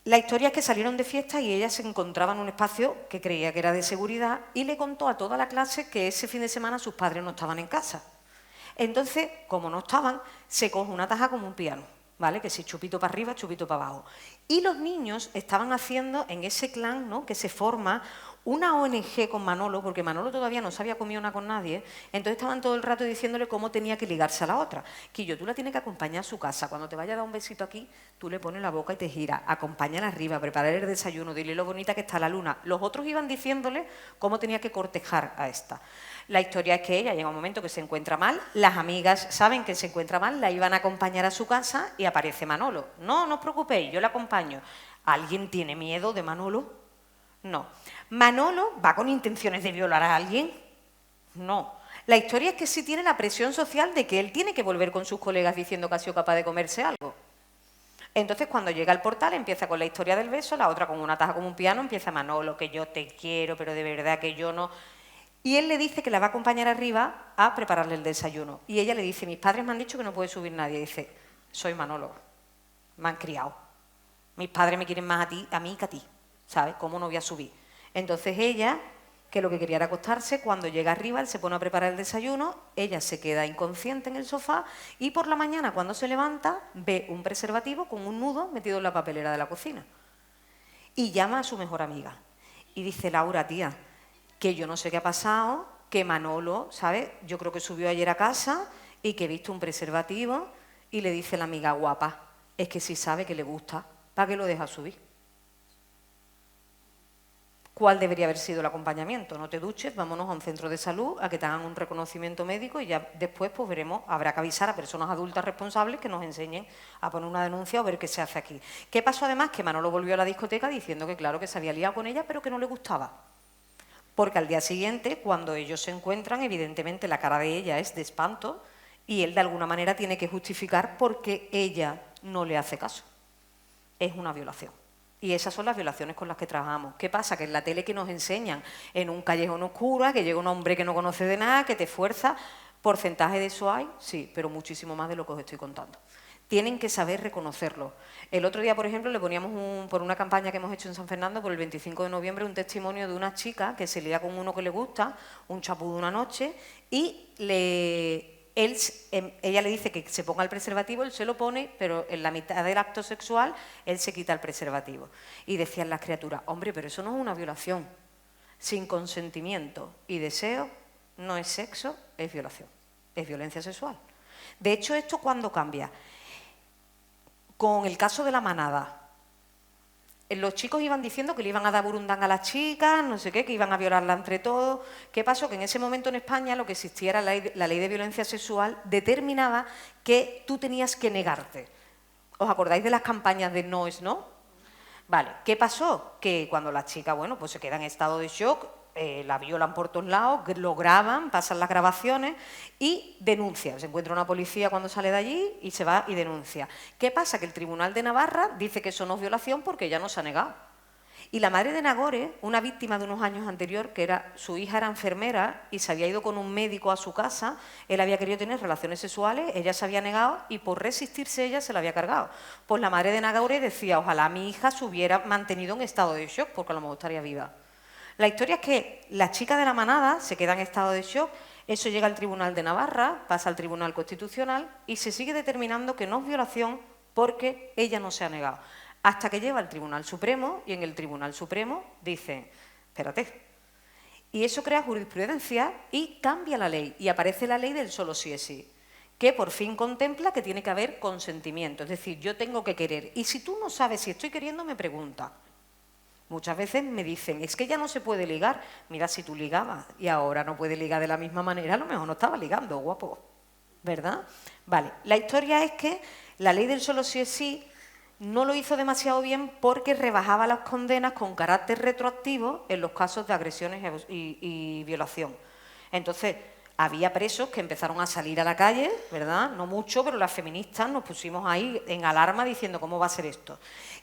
La historia es que salieron de fiesta y ella se encontraba en un espacio que creía que era de seguridad y le contó a toda la clase que ese fin de semana sus padres no estaban en casa. Entonces, como no estaban, se coge una taja como un piano, ¿vale? Que si chupito para arriba, chupito para abajo. Y los niños estaban haciendo en ese clan, ¿no?, que se forma, una ONG con Manolo, porque Manolo todavía no se había comido nada con nadie, entonces estaban todo el rato diciéndole cómo tenía que ligarse a la otra. Quillo, tú la tienes que acompañar a su casa, cuando te vaya a dar un besito aquí, tú le pones la boca y te giras, acompáñala arriba, preparar el desayuno, dile lo bonita que está la luna. Los otros iban diciéndole cómo tenía que cortejar a esta. La historia es que ella llega un momento que se encuentra mal, las amigas saben que se encuentra mal, la iban a acompañar a su casa y aparece Manolo. No, no os preocupéis, yo la acompaño. ¿Alguien tiene miedo de Manolo? No. ¿Manolo va con intenciones de violar a alguien? No. La historia es que sí tiene la presión social de que él tiene que volver con sus colegas diciendo que ha sido capaz de comerse algo. Entonces, cuando llega al portal, empieza con la historia del beso, la otra con una taja como un piano, empieza Manolo, que yo te quiero, pero de verdad que yo no. Y él le dice que la va a acompañar arriba a prepararle el desayuno. Y ella le dice, mis padres me han dicho que no puede subir nadie. Y dice, soy Manolo, me han criado. Mis padres me quieren más a mí que a ti, ¿sabes? ¿Cómo no voy a subir? Entonces ella, que lo que quería era acostarse, cuando llega arriba, él se pone a preparar el desayuno, ella se queda inconsciente en el sofá y por la mañana, cuando se levanta, ve un preservativo con un nudo metido en la papelera de la cocina. Y llama a su mejor amiga. Y dice, Laura, tía, que yo no sé qué ha pasado, que Manolo, ¿sabes? Yo creo que subió ayer a casa y que he visto un preservativo y le dice la amiga, guapa, es que si sabe que le gusta, ¿para qué lo deja subir? ¿Cuál debería haber sido el acompañamiento? No te duches, vámonos a un centro de salud a que te hagan un reconocimiento médico y ya después pues veremos, habrá que avisar a personas adultas responsables que nos enseñen a poner una denuncia o ver qué se hace aquí. ¿Qué pasó además? Que Manolo volvió a la discoteca diciendo que claro que se había liado con ella pero que no le gustaba. Porque al día siguiente, cuando ellos se encuentran, evidentemente la cara de ella es de espanto y él de alguna manera tiene que justificar por qué ella no le hace caso. Es una violación. Y esas son las violaciones con las que trabajamos. ¿Qué pasa? Que en la tele que nos enseñan en un callejón oscuro, que llega un hombre que no conoce de nada, que te fuerza, ¿porcentaje de eso hay? Sí, pero muchísimo más de lo que os estoy contando. Tienen que saber reconocerlo. El otro día, por ejemplo, le poníamos por una campaña que hemos hecho en San Fernando, por el 25 de noviembre, un testimonio de una chica que se lía con uno que le gusta, un chapú de una noche, y ella le dice que se ponga el preservativo, él se lo pone, pero en la mitad del acto sexual él se quita el preservativo. Y decían las criaturas, hombre, pero eso no es una violación. Sin consentimiento y deseo no es sexo, es violación, es violencia sexual. De hecho, ¿esto cuándo cambia? Con el caso de la manada. Los chicos iban diciendo que le iban a dar burundanga a las chicas, no sé qué, que iban a violarla entre todos. ¿Qué pasó? Que en ese momento en España lo que existía era la ley de violencia sexual, determinaba que tú tenías que negarte. ¿Os acordáis de las campañas de no es no? Vale, ¿qué pasó? Que cuando las chicas, bueno, pues se quedan en estado de shock, la violan por todos lados, lo graban, pasan las grabaciones y denuncian. Se encuentra una policía cuando sale de allí y se va y denuncia. ¿Qué pasa? Que el Tribunal de Navarra dice que eso no es violación porque ella no se ha negado. Y la madre de Nagore, una víctima de unos años anterior, que su hija era enfermera y se había ido con un médico a su casa, él había querido tener relaciones sexuales, ella se había negado y por resistirse ella se la había cargado. Pues la madre de Nagore decía, ojalá mi hija se hubiera mantenido en estado de shock porque a lo mejor estaría viva. La historia es que la chica de la manada se queda en estado de shock, eso llega al Tribunal de Navarra, pasa al Tribunal Constitucional y se sigue determinando que no es violación porque ella no se ha negado. Hasta que lleva al Tribunal Supremo y en el Tribunal Supremo dicen, espérate, y eso crea jurisprudencia y cambia la ley y aparece la ley del solo sí es sí, que por fin contempla que tiene que haber consentimiento, es decir, yo tengo que querer y si tú no sabes si estoy queriendo me pregunta. Muchas veces me dicen, es que ya no se puede ligar. Mira, si tú ligabas y ahora no puedes ligar de la misma manera, a lo mejor no estaba ligando, guapo, ¿verdad? Vale, la historia es que la ley del solo sí es sí no lo hizo demasiado bien porque rebajaba las condenas con carácter retroactivo en los casos de agresiones y violación. Entonces, había presos que empezaron a salir a la calle, ¿verdad? No mucho, pero las feministas nos pusimos ahí en alarma diciendo cómo va a ser esto.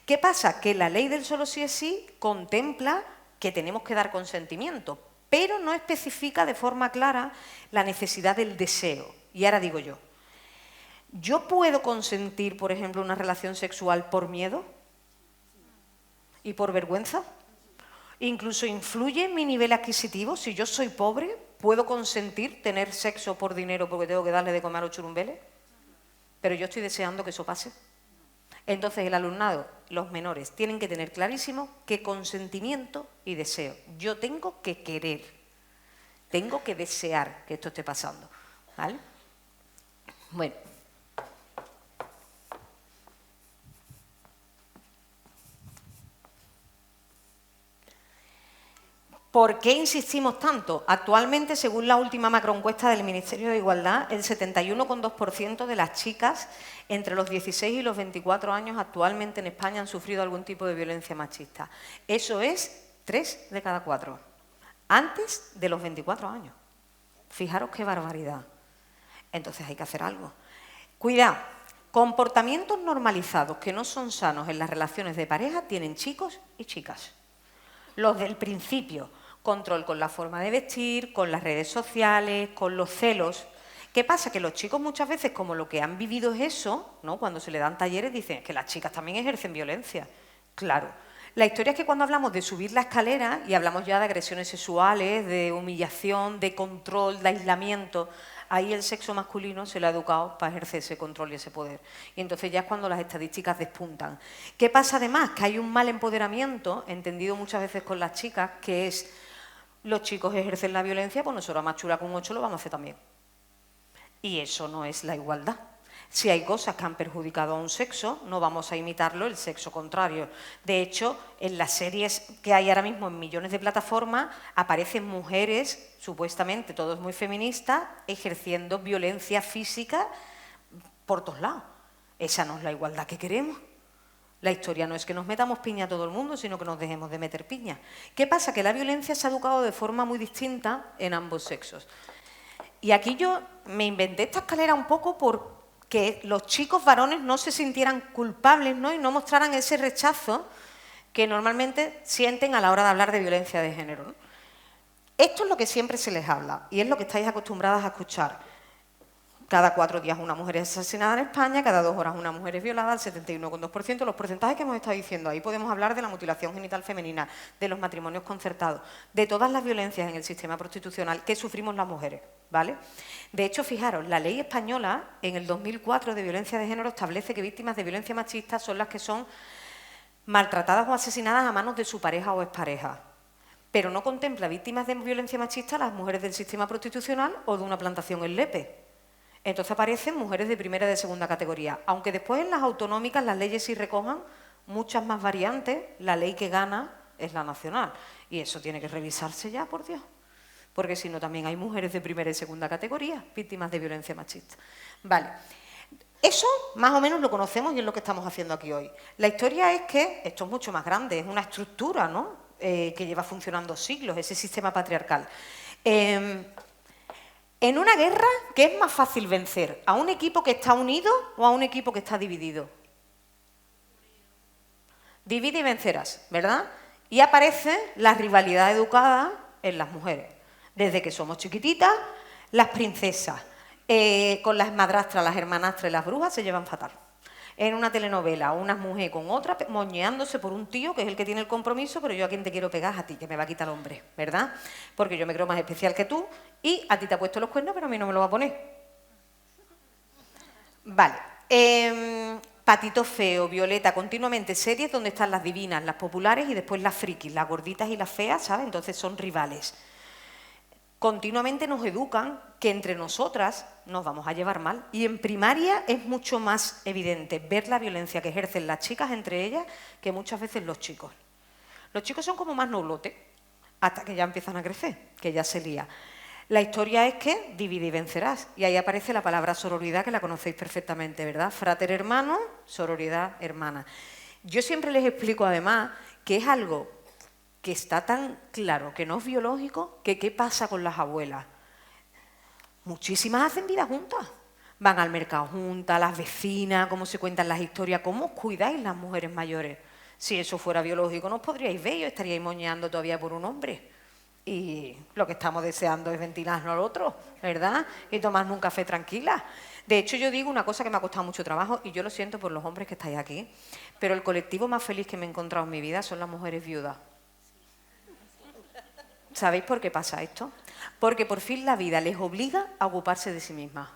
¿Qué pasa? Que la ley del solo sí es sí contempla que tenemos que dar consentimiento, pero no especifica de forma clara la necesidad del deseo. Y ahora digo yo, ¿yo puedo consentir, por ejemplo, una relación sexual por miedo y por vergüenza? Incluso influye en mi nivel adquisitivo. Si yo soy pobre, ¿puedo consentir tener sexo por dinero porque tengo que darle de comer a los churumbeles? Pero yo estoy deseando que eso pase. Entonces el alumnado, los menores, tienen que tener clarísimo qué consentimiento y deseo. Yo tengo que querer, tengo que desear que esto esté pasando, ¿vale? Bueno. ¿Por qué insistimos tanto? Actualmente, según la última macroencuesta del Ministerio de Igualdad, el 71,2% de las chicas entre los 16 y los 24 años actualmente en España han sufrido algún tipo de violencia machista. Eso es 3 de cada 4, antes de los 24 años. Fijaros qué barbaridad. Entonces hay que hacer algo. Cuidado, comportamientos normalizados que no son sanos en las relaciones de pareja tienen chicos y chicas. Los del principio, control con la forma de vestir, con las redes sociales, con los celos. ¿Qué pasa? Que los chicos muchas veces, como lo que han vivido es eso, ¿no? Cuando se le dan talleres dicen que las chicas también ejercen violencia. Claro. La historia es que cuando hablamos de subir la escalera y hablamos ya de agresiones sexuales, de humillación, de control, de aislamiento, ahí el sexo masculino se le ha educado para ejercer ese control y ese poder. Y entonces ya es cuando las estadísticas despuntan. ¿Qué pasa además? Que hay un mal empoderamiento, entendido muchas veces con las chicas, que es los chicos ejercen la violencia, pues nosotros a más chula con 8 lo vamos a hacer también. Y eso no es la igualdad. Si hay cosas que han perjudicado a un sexo, no vamos a imitarlo el sexo contrario. De hecho, en las series que hay ahora mismo en millones de plataformas, aparecen mujeres, supuestamente todo es muy feminista, ejerciendo violencia física por todos lados. Esa no es la igualdad que queremos. La historia no es que nos metamos piña a todo el mundo, sino que nos dejemos de meter piña. ¿Qué pasa? Que la violencia se ha educado de forma muy distinta en ambos sexos. Y aquí yo me inventé esta escalera un poco porque los chicos varones no se sintieran culpables, ¿no? Y no mostraran ese rechazo que normalmente sienten a la hora de hablar de violencia de género, ¿no? Esto es lo que siempre se les habla y es lo que estáis acostumbradas a escuchar. Cada 4 días una mujer es asesinada en España, cada 2 horas una mujer es violada, el 71,2%. Los porcentajes que hemos estado diciendo, ahí podemos hablar de la mutilación genital femenina, de los matrimonios concertados, de todas las violencias en el sistema prostitucional que sufrimos las mujeres, ¿vale? De hecho, fijaros, la ley española en el 2004 de violencia de género establece que víctimas de violencia machista son las que son maltratadas o asesinadas a manos de su pareja o expareja, pero no contempla víctimas de violencia machista a las mujeres del sistema prostitucional o de una plantación en Lepe. Entonces aparecen mujeres de primera y de segunda categoría. Aunque después en las autonómicas las leyes sí recojan muchas más variantes, la ley que gana es la nacional. Y eso tiene que revisarse ya, por Dios. Porque si no, también hay mujeres de primera y segunda categoría víctimas de violencia machista. Vale. Eso más o menos lo conocemos y es lo que estamos haciendo aquí hoy. La historia es que esto es mucho más grande, es una estructura, ¿no? Que lleva funcionando siglos, ese sistema patriarcal. En una guerra, ¿qué es más fácil vencer? ¿A un equipo que está unido o a un equipo que está dividido? Divide y vencerás, ¿verdad? Y aparece la rivalidad educada en las mujeres. Desde que somos chiquititas, las princesas, con las madrastras, las hermanastras y las brujas se llevan fatal. En una telenovela, una mujer con otra, moñeándose por un tío que es el que tiene el compromiso, pero yo a quien te quiero pegar es a ti, que me va a quitar el hombre, ¿verdad? Porque yo me creo más especial que tú y a ti te ha puesto los cuernos, pero a mí no me lo va a poner. Vale. Patito Feo, Violeta, continuamente series donde están las divinas, las populares y después las frikis, las gorditas y las feas, ¿sabes? Entonces son rivales. Continuamente nos educan que entre nosotras nos vamos a llevar mal. Y en primaria es mucho más evidente ver la violencia que ejercen las chicas entre ellas que muchas veces los chicos. Los chicos son como más noblotes hasta que ya empiezan a crecer, que ya se lía. La historia es que divide y vencerás. Y ahí aparece la palabra sororidad, que la conocéis perfectamente, ¿verdad? Frater hermano, sororidad hermana. Yo siempre les explico además que es algo que está tan claro que no es biológico, que ¿qué pasa con las abuelas? Muchísimas hacen vida juntas. Van al mercado juntas, las vecinas, cómo se cuentan las historias, cómo os cuidáis las mujeres mayores. Si eso fuera biológico, no os podríais ver, os estaríais moñeando todavía por un hombre. Y lo que estamos deseando es ventilarnos al otro, ¿verdad? Y tomarnos un café tranquila. De hecho, yo digo una cosa que me ha costado mucho trabajo, y yo lo siento por los hombres que estáis aquí, pero el colectivo más feliz que me he encontrado en mi vida son las mujeres viudas. ¿Sabéis por qué pasa esto? Porque por fin la vida les obliga a ocuparse de sí mismas.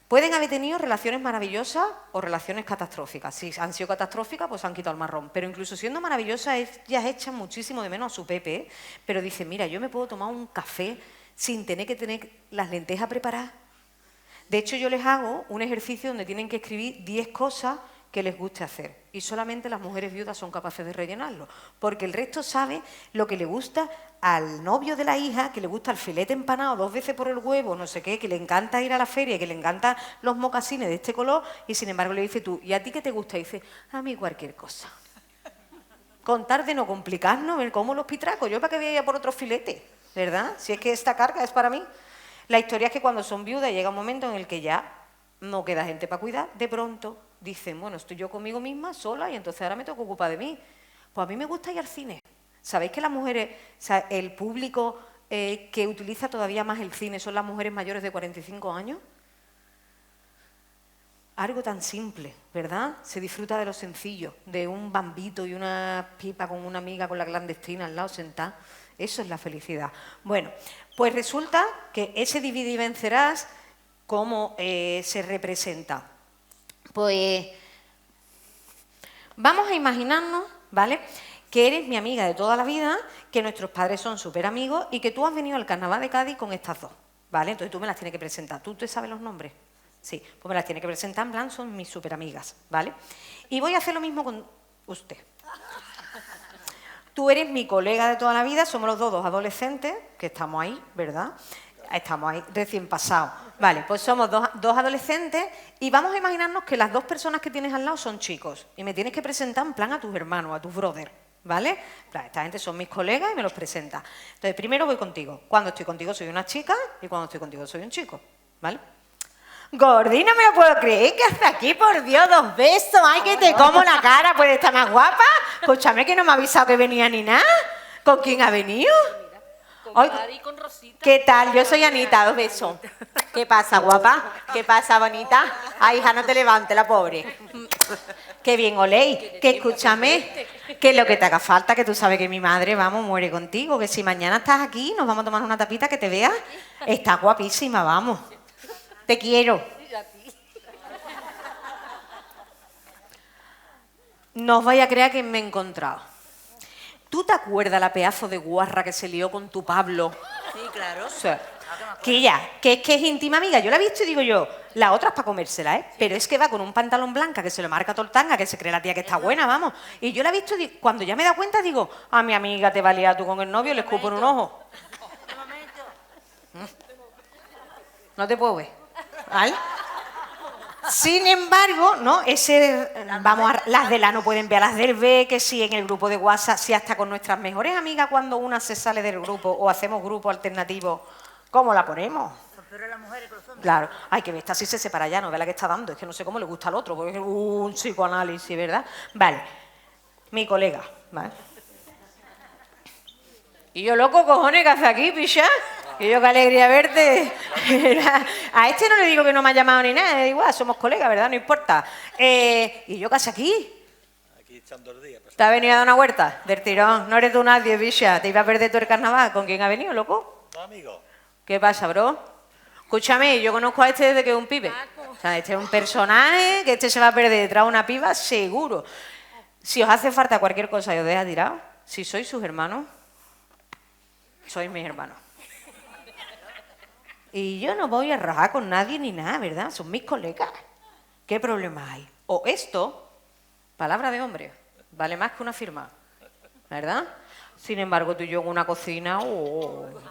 Pueden haber tenido relaciones maravillosas o relaciones catastróficas. Si han sido catastróficas, pues han quitado el marrón. Pero incluso siendo maravillosas, ellas echan muchísimo de menos a su Pepe, ¿eh? Pero dicen, mira, yo me puedo tomar un café sin tener que tener las lentejas preparadas. De hecho, yo les hago un ejercicio donde tienen que escribir 10 cosas que les guste hacer. Y solamente las mujeres viudas son capaces de rellenarlo. Porque el resto sabe lo que le gusta al novio de la hija, que le gusta el filete empanado 2 veces por el huevo, no sé qué, que le encanta ir a la feria, que le encantan los mocasines de este color, y sin embargo le dice tú, ¿y a ti qué te gusta? Y dice, a mí cualquier cosa. Contar de no complicarnos, ver cómo los pitracos, yo para qué voy a ir a por otro filete, ¿verdad? Si es que esta carga es para mí. La historia es que cuando son viudas llega un momento en el que ya no queda gente para cuidar, de pronto dicen, bueno, estoy yo conmigo misma, sola, y entonces ahora me tengo que ocupar de mí. Pues a mí me gusta ir al cine. ¿Sabéis que las mujeres, o sea, el público que utiliza todavía más el cine son las mujeres mayores de 45 años? Algo tan simple, ¿verdad? Se disfruta de lo sencillo, de un bambito y una pipa con una amiga con la clandestina al lado sentada. Eso es la felicidad. Bueno, pues resulta que ese divide y vencerás, ¿cómo se representa? Pues vamos a imaginarnos, ¿vale?, que eres mi amiga de toda la vida, que nuestros padres son súper amigos y que tú has venido al Carnaval de Cádiz con estas dos, ¿vale? Entonces tú me las tienes que presentar. ¿Tú te sabes los nombres? Sí, pues me las tienes que presentar en plan, son mis súper amigas, ¿vale? Y voy a hacer lo mismo con usted. Tú eres mi colega de toda la vida, somos los dos adolescentes, que estamos ahí, ¿verdad? Estamos ahí, recién pasados. Vale, pues somos dos adolescentes y vamos a imaginarnos que las dos personas que tienes al lado son chicos y me tienes que presentar en plan a tus hermanos, a tus brothers, ¿vale? Esta gente son mis colegas y me los presenta. Entonces, primero voy contigo. Cuando estoy contigo soy una chica y cuando estoy contigo soy un chico, ¿vale? Gordi, no me lo puedo creer, ¿qué haces aquí? Por Dios, 2 besos, ay, que te como la cara, ¿puede estar más guapa? Escúchame, que no me ha avisado que venía ni nada. ¿Con quién ha venido? Con Mari y con Rosita. ¿Qué tal? Yo soy Anita, 2 besos. ¿Qué pasa, guapa? ¿Qué pasa, bonita? Ay, hija, no te levantes, la pobre. Qué bien oléis. Que escúchame, que es lo que te haga falta, que tú sabes que mi madre, vamos, muere contigo, que si mañana estás aquí, nos vamos a tomar una tapita que te veas. Estás guapísima, vamos. Te quiero. No os vais a creer que me he encontrado. ¿Tú te acuerdas la pedazo de guarra que se lió con tu Pablo? Sí, claro. O sea, que es íntima amiga. Yo la he visto y digo yo, la otra es para comérsela, ¿eh? Pero es que va con un pantalón blanca que se lo marca tortanga, que se cree la tía que está buena, vamos. Y yo la he visto y cuando ya me da cuenta digo, a mi amiga te va a liar tú con el novio, le escupo en un ojo. No te puedo ver, ¿vale? Sin embargo, ¿no? Las de la no pueden ver a las del B, que sí en el grupo de WhatsApp, sí hasta con nuestras mejores amigas cuando una se sale del grupo o hacemos grupo alternativo, ¿cómo la ponemos? Pero las mujeres con los hombres. Claro, hay que ver, esta sí se separa ya, no ve la que está dando, es que no sé cómo le gusta al otro, porque es un psicoanálisis, ¿verdad? Vale, mi colega, ¿vale? Y yo, loco, cojones, ¿qué hace aquí, picha? Y yo, qué alegría verte. A este no le digo que no me ha llamado ni nada, da igual, somos colegas, ¿verdad? No importa. Y yo, ¿qué hace aquí? Aquí echando el día. ¿Te ha venido a dar una vuelta? Del tirón. No eres tú nadie, picha. ¿Te iba a perder tú el carnaval? ¿Con quién ha venido, loco? ¿No, amigo? ¿Qué pasa, bro? Escúchame, yo conozco a este desde que es un pibe. O sea, este es un personaje que este se va a perder detrás de una piba, seguro. Si os hace falta cualquier cosa y os deja tirado, si sois sus hermanos, sois mis hermanos. Y yo no voy a rajar con nadie ni nada, ¿verdad? Son mis colegas. ¿Qué problema hay? O esto, palabra de hombre, vale más que una firma, ¿verdad? Sin embargo, tú y yo en una cocina,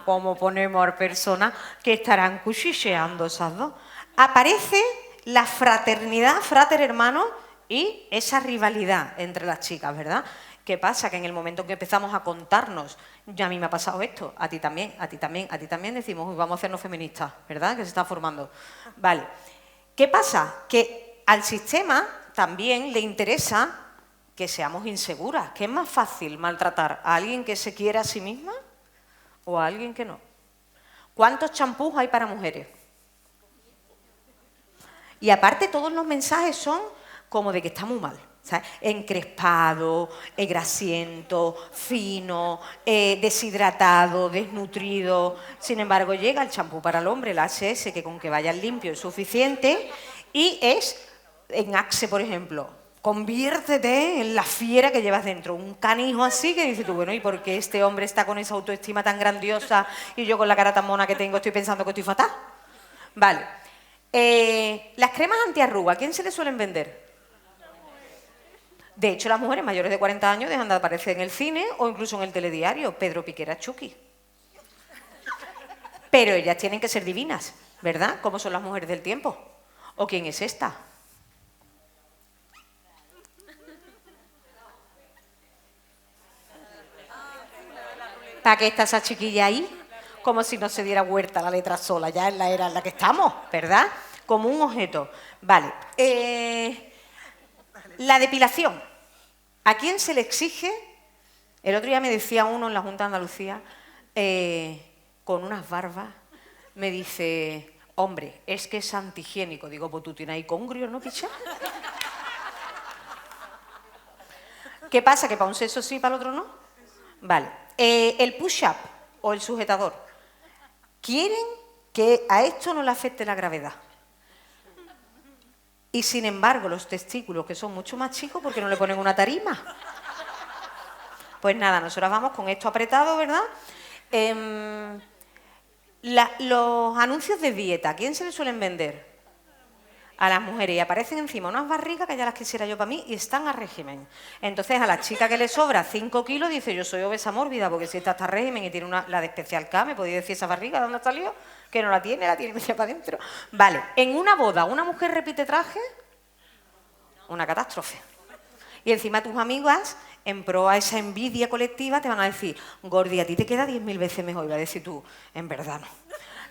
¿cómo ponemos a personas que estarán cuchicheando esas dos? Aparece la fraternidad, frater hermano, y esa rivalidad entre las chicas, ¿verdad? ¿Qué pasa? Que en el momento en que empezamos a contarnos, ya a mí me ha pasado esto, a ti también, a ti también, a ti también, decimos, uy, vamos a hacernos feministas, ¿verdad? Que se está formando. Vale. ¿Qué pasa? Que al sistema también le interesa que seamos inseguras, que es más fácil maltratar a alguien que se quiere a sí misma o a alguien que no. ¿Cuántos champús hay para mujeres? Y aparte todos los mensajes son como de que está muy mal. ¿sabes? Encrespado, grasiento, fino, deshidratado, desnutrido. Sin embargo, llega el champú para el hombre, el HS, que con que vaya limpio es suficiente, y es, en Axe, por ejemplo, conviértete en la fiera que llevas dentro. Un canijo así que dices tú, bueno, ¿y por qué este hombre está con esa autoestima tan grandiosa y yo con la cara tan mona que tengo estoy pensando que estoy fatal? Vale. Las cremas antiarruga, ¿a quién se le suelen vender? De hecho, las mujeres mayores de 40 años dejan de aparecer en el cine o incluso en el telediario. Pedro Piquera Chucky. Pero ellas tienen que ser divinas, ¿verdad? ¿Cómo son las mujeres del tiempo? ¿O quién es esta? ¿Para qué está esa chiquilla ahí? Como si no se diera vuelta la letra sola, ya en la era en la que estamos, ¿verdad? Como un objeto. Vale. La depilación. ¿A quién se le exige? El otro día me decía uno en la Junta de Andalucía, con unas barbas, me dice, hombre, es que es antihigiénico. Digo, pues tú tienes ahí congrio, ¿no, picha? ¿Qué pasa? ¿Que para un sexo sí y para el otro no? Vale. El push-up o el sujetador. Quieren que a esto no le afecte la gravedad. Y sin embargo, los testículos, que son mucho más chicos, ¿por qué no le ponen una tarima? Pues nada, nosotras vamos con esto apretado, ¿verdad? Los anuncios de dieta, ¿a quién se les suelen vender? A las mujeres. Y aparecen encima unas barrigas que ya las quisiera yo para mí y están a régimen. Entonces, a la chica que le sobra 5 kilos dice, yo soy obesa mórbida, porque si esta está a régimen y tiene la de especial K, ¿me podéis decir esa barriga de dónde ha salido? Que no la tiene media para adentro. Vale, en una boda, ¿una mujer repite traje? Una catástrofe. Y encima tus amigas, en pro a esa envidia colectiva, te van a decir, Gordi, a ti te queda 10.000 veces mejor. Y va a decir tú, en verdad no.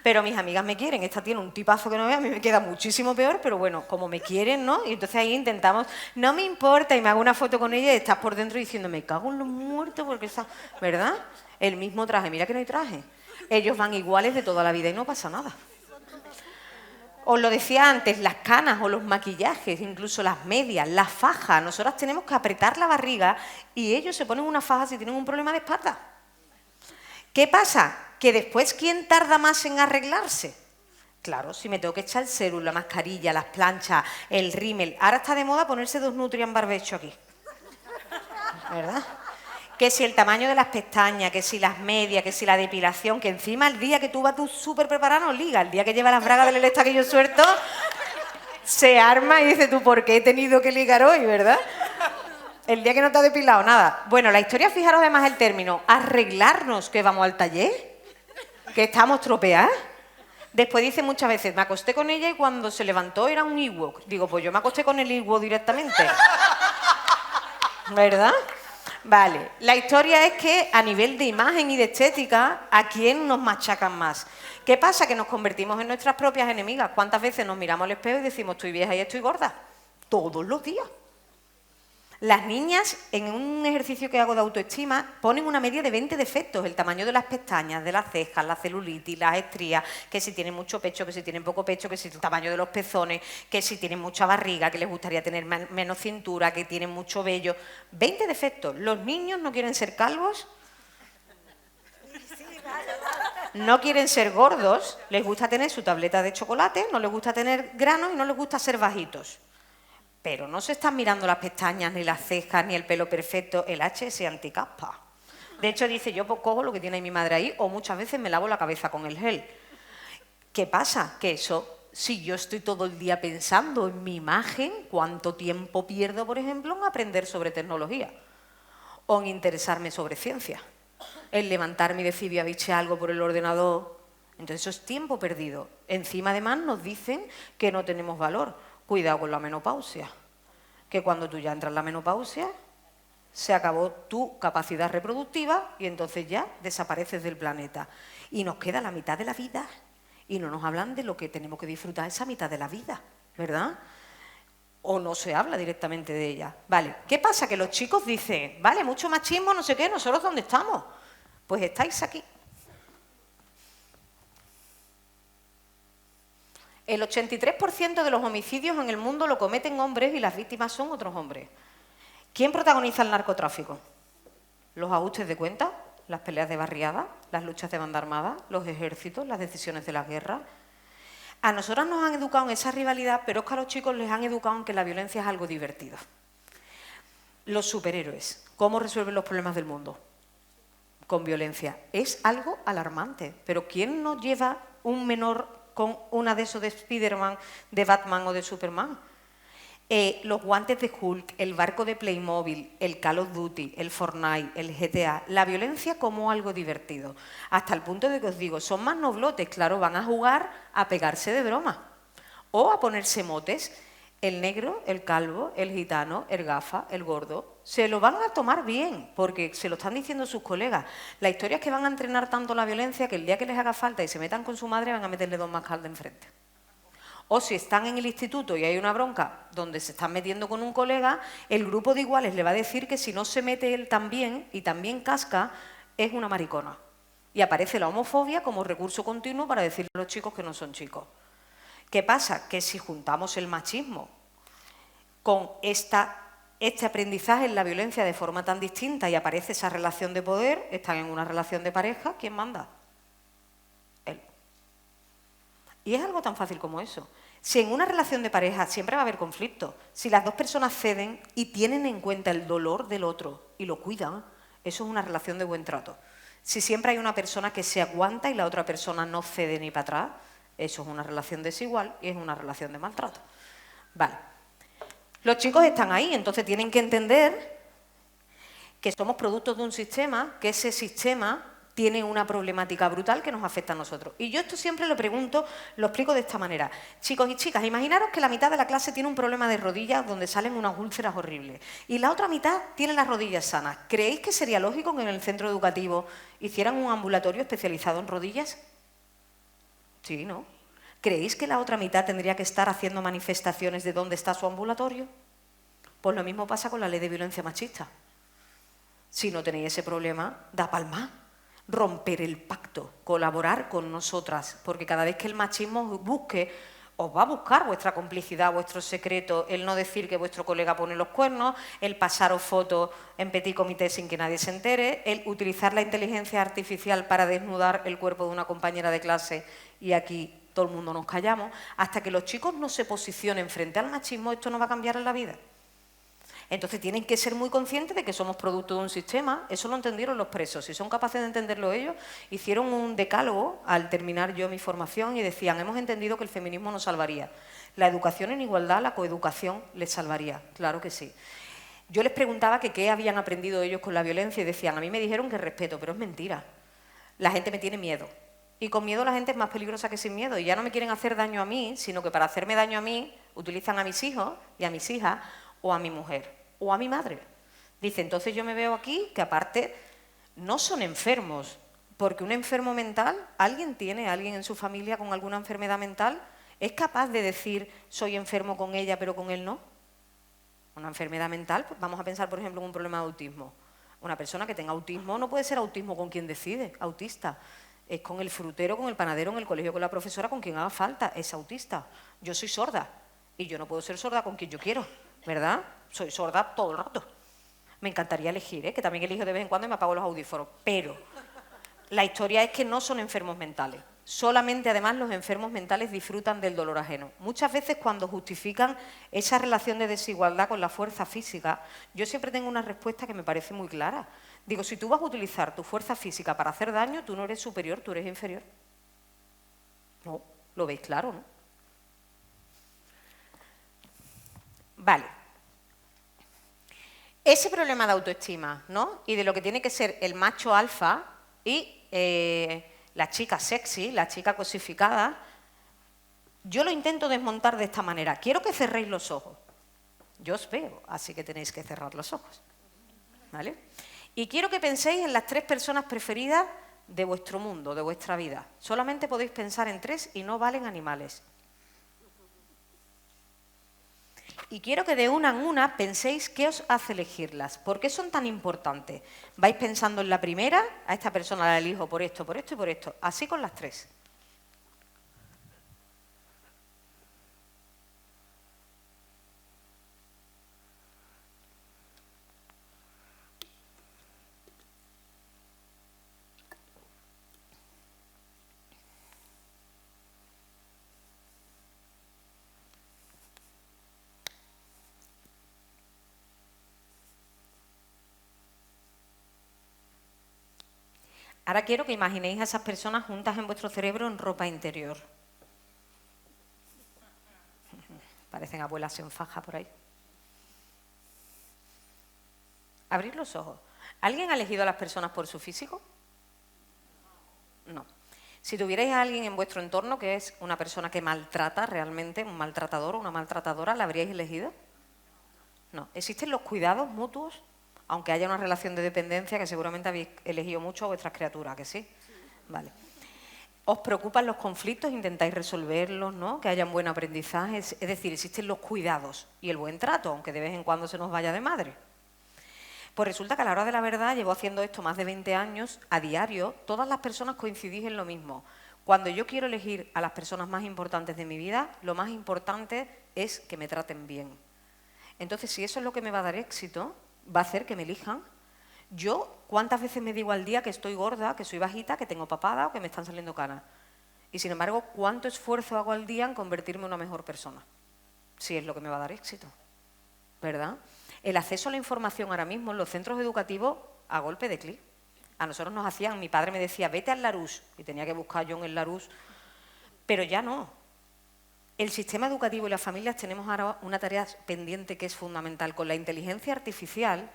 Pero mis amigas me quieren, esta tiene un tipazo que no vea, a mí me queda muchísimo peor, pero bueno, como me quieren, ¿no? Y entonces ahí intentamos, no me importa, y me hago una foto con ella y estás por dentro diciendo, me cago en los muertos, porque esa, ¿verdad? El mismo traje, mira que no hay traje. Ellos van iguales de toda la vida y no pasa nada. Os lo decía antes, las canas o los maquillajes, incluso las medias, las fajas. Nosotras tenemos que apretar la barriga y ellos se ponen una faja si tienen un problema de espalda. ¿Qué pasa? Que después, ¿quién tarda más en arreglarse? Claro, si me tengo que echar el serum, la mascarilla, las planchas, el rímel. Ahora está de moda ponerse 2 Nutrian barbecho aquí. ¿Verdad? Que si el tamaño de las pestañas, que si las medias, que si la depilación, que encima el día que tú vas tú súper preparado no liga, el día que lleva las bragas del Elesta que yo suelto, se arma y dice tú, ¿por qué he tenido que ligar hoy, verdad? El día que no te ha depilado, nada. Bueno, la historia, fijaros además el término, arreglarnos que vamos al taller, que estamos tropeadas. Después dice muchas veces, me acosté con ella y cuando se levantó era un Ewok. Digo, pues yo me acosté con el Ewok directamente. ¿Verdad? Vale, la historia es que a nivel de imagen y de estética, ¿a quién nos machacan más? ¿Qué pasa? Que nos convertimos en nuestras propias enemigas. ¿Cuántas veces nos miramos al espejo y decimos, estoy vieja y estoy gorda? Todos los días. Las niñas, en un ejercicio que hago de autoestima, ponen una media de 20 defectos. El tamaño de las pestañas, de las cejas, la celulitis, las estrías, que si tienen mucho pecho, que si tienen poco pecho, que si el tamaño de los pezones, que si tienen mucha barriga, que les gustaría tener menos cintura, que tienen mucho vello. 20 defectos. Los niños no quieren ser calvos, no quieren ser gordos, les gusta tener su tableta de chocolate, no les gusta tener granos y no les gusta ser bajitos. Pero no se están mirando las pestañas, ni las cejas, ni el pelo perfecto, el HS anticaspa. De hecho, dice, yo pues cojo lo que tiene mi madre ahí o muchas veces me lavo la cabeza con el gel. ¿Qué pasa? Que eso, si yo estoy todo el día pensando en mi imagen, ¿cuánto tiempo pierdo, por ejemplo, en aprender sobre tecnología? O en interesarme sobre ciencia. En levantarme y decir, voy a bichear algo por el ordenador. Entonces eso es tiempo perdido. Encima, además, nos dicen que no tenemos valor. Cuidado con la menopausia, que cuando tú ya entras en la menopausia, se acabó tu capacidad reproductiva y entonces ya desapareces del planeta. Y nos queda la mitad de la vida y no nos hablan de lo que tenemos que disfrutar esa mitad de la vida, ¿verdad? O no se habla directamente de ella. Vale, ¿qué pasa? Que los chicos dicen, vale, mucho machismo, no sé qué, ¿nosotros dónde estamos? Pues estáis aquí. El 83% de los homicidios en el mundo lo cometen hombres y las víctimas son otros hombres. ¿Quién protagoniza el narcotráfico? Los ajustes de cuentas, las peleas de barriada, las luchas de banda armada, los ejércitos, las decisiones de la guerra. A nosotras nos han educado en esa rivalidad, pero es que a los chicos les han educado en que la violencia es algo divertido. Los superhéroes, ¿cómo resuelven los problemas del mundo? Con violencia. Es algo alarmante, pero ¿quién nos lleva un menor con una de esos de Spiderman, de Batman o de Superman? Los guantes de Hulk, el barco de Playmobil, el Call of Duty, el Fortnite, el GTA, la violencia como algo divertido. Hasta el punto de que os digo, son más noblotes, claro, van a jugar a pegarse de broma o a ponerse motes. El negro, el calvo, el gitano, el gafa, el gordo, se lo van a tomar bien, porque se lo están diciendo sus colegas. La historia es que van a entrenar tanto la violencia que el día que les haga falta y se metan con su madre van a meterle 2 mascas de enfrente. O si están en el instituto y hay una bronca donde se están metiendo con un colega, el grupo de iguales le va a decir que si no se mete él también y también casca, es una maricona. Y aparece la homofobia como recurso continuo para decirle a los chicos que no son chicos. ¿Qué pasa? Que si juntamos el machismo con este aprendizaje en la violencia de forma tan distinta y aparece esa relación de poder, están en una relación de pareja, ¿quién manda? Él. Y es algo tan fácil como eso. Si en una relación de pareja siempre va a haber conflicto, si las dos personas ceden y tienen en cuenta el dolor del otro y lo cuidan, eso es una relación de buen trato. Si siempre hay una persona que se aguanta y la otra persona no cede ni para atrás, eso es una relación desigual y es una relación de maltrato. Vale. Los chicos están ahí, entonces tienen que entender que somos productos de un sistema, que ese sistema tiene una problemática brutal que nos afecta a nosotros. Y yo esto siempre lo pregunto, lo explico de esta manera. Chicos y chicas, imaginaros que la mitad de la clase tiene un problema de rodillas donde salen unas úlceras horribles y la otra mitad tiene las rodillas sanas. ¿Creéis que sería lógico que en el centro educativo hicieran un ambulatorio especializado en rodillas? Sí, ¿no? ¿Creéis que la otra mitad tendría que estar haciendo manifestaciones de dónde está su ambulatorio? Pues lo mismo pasa con la ley de violencia machista. Si no tenéis ese problema, da palma. Romper el pacto, colaborar con nosotras, porque cada vez que el machismo busque, os va a buscar vuestra complicidad, vuestro secreto, el no decir que vuestro colega pone los cuernos, el pasaros fotos en petit comité sin que nadie se entere, el utilizar la inteligencia artificial para desnudar el cuerpo de una compañera de clase y aquí todo el mundo nos callamos. Hasta que los chicos no se posicionen frente al machismo, esto no va a cambiar en la vida. Entonces tienen que ser muy conscientes de que somos producto de un sistema. Eso lo entendieron los presos. Si son capaces de entenderlo ellos, hicieron un decálogo al terminar yo mi formación y decían, hemos entendido que el feminismo nos salvaría. La educación en igualdad, la coeducación les salvaría. Claro que sí. Yo les preguntaba que qué habían aprendido ellos con la violencia y decían, a mí me dijeron que respeto, pero es mentira. La gente me tiene miedo. Y con miedo la gente es más peligrosa que sin miedo. Y ya no me quieren hacer daño a mí, sino que para hacerme daño a mí utilizan a mis hijos y a mis hijas o a mi mujer o a mi madre. Dice, entonces yo me veo aquí que aparte no son enfermos, porque un enfermo mental, alguien en su familia con alguna enfermedad mental, ¿es capaz de decir soy enfermo con ella pero con él no? Una enfermedad mental, pues vamos a pensar por ejemplo en un problema de autismo. Una persona que tenga autismo no puede ser autismo con quien decide, autista. Es con el frutero, con el panadero, en el colegio, con la profesora, con quien haga falta, es autista. Yo soy sorda y yo no puedo ser sorda con quien yo quiero, ¿verdad? Soy sorda todo el rato. Me encantaría elegir, que también elijo de vez en cuando y me apago los audífonos. Pero la historia es que no son enfermos mentales. Solamente, además, los enfermos mentales disfrutan del dolor ajeno. Muchas veces cuando justifican esa relación de desigualdad con la fuerza física, yo siempre tengo una respuesta que me parece muy clara. Digo, si tú vas a utilizar tu fuerza física para hacer daño, tú no eres superior, tú eres inferior. No, lo veis claro, ¿no? Vale. Ese problema de autoestima, ¿no? Y de lo que tiene que ser el macho alfa y la chica sexy, la chica cosificada, yo lo intento desmontar de esta manera. Quiero que cerréis los ojos. Yo os veo, así que tenéis que cerrar los ojos. ¿Vale? Y quiero que penséis en las 3 personas preferidas de vuestro mundo, de vuestra vida. Solamente podéis pensar en 3 y no valen animales. Y quiero que de una en una penséis qué os hace elegirlas. ¿Por qué son tan importantes? Vais pensando en la primera, a esta persona la elijo por esto, por esto y por esto. Así con las 3. Ahora quiero que imaginéis a esas personas juntas en vuestro cerebro en ropa interior. Parecen abuelas en faja por ahí. Abrir los ojos. ¿Alguien ha elegido a las personas por su físico? No. Si tuvierais a alguien en vuestro entorno que es una persona que maltrata realmente, un maltratador o una maltratadora, ¿la habríais elegido? No. ¿Existen los cuidados mutuos? Aunque haya una relación de dependencia que seguramente habéis elegido mucho a vuestras criaturas, ¿que sí? Vale. ¿Os preocupan los conflictos? ¿Intentáis resolverlos, no? Que haya un buen aprendizaje. Es decir, existen los cuidados y el buen trato, aunque de vez en cuando se nos vaya de madre. Pues resulta que a la hora de la verdad, llevo haciendo esto más de 20 años, a diario, todas las personas coincidís en lo mismo. Cuando yo quiero elegir a las personas más importantes de mi vida, lo más importante es que me traten bien. Entonces, si eso es lo que me va a dar éxito, va a hacer que me elijan. Yo, ¿cuántas veces me digo al día que estoy gorda, que soy bajita, que tengo papada o que me están saliendo canas? Y sin embargo, ¿cuánto esfuerzo hago al día en convertirme en una mejor persona? Si es lo que me va a dar éxito, ¿verdad? El acceso a la información ahora mismo en los centros educativos a golpe de clic. A nosotros nos hacían, mi padre me decía, vete al Larousse, y tenía que buscar yo en el Larousse, pero ya no. El sistema educativo y las familias tenemos ahora una tarea pendiente que es fundamental. Con la inteligencia artificial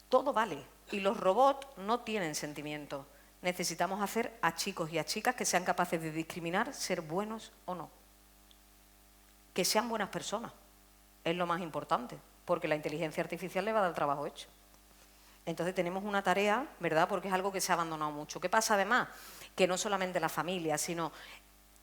todo vale y los robots no tienen sentimiento. Necesitamos hacer a chicos y a chicas que sean capaces de discriminar, ser buenos o no. Que sean buenas personas, es lo más importante, porque la inteligencia artificial le va a dar el trabajo hecho. Entonces tenemos una tarea, ¿verdad? Porque es algo que se ha abandonado mucho. ¿Qué pasa además? Que no solamente la familia, sino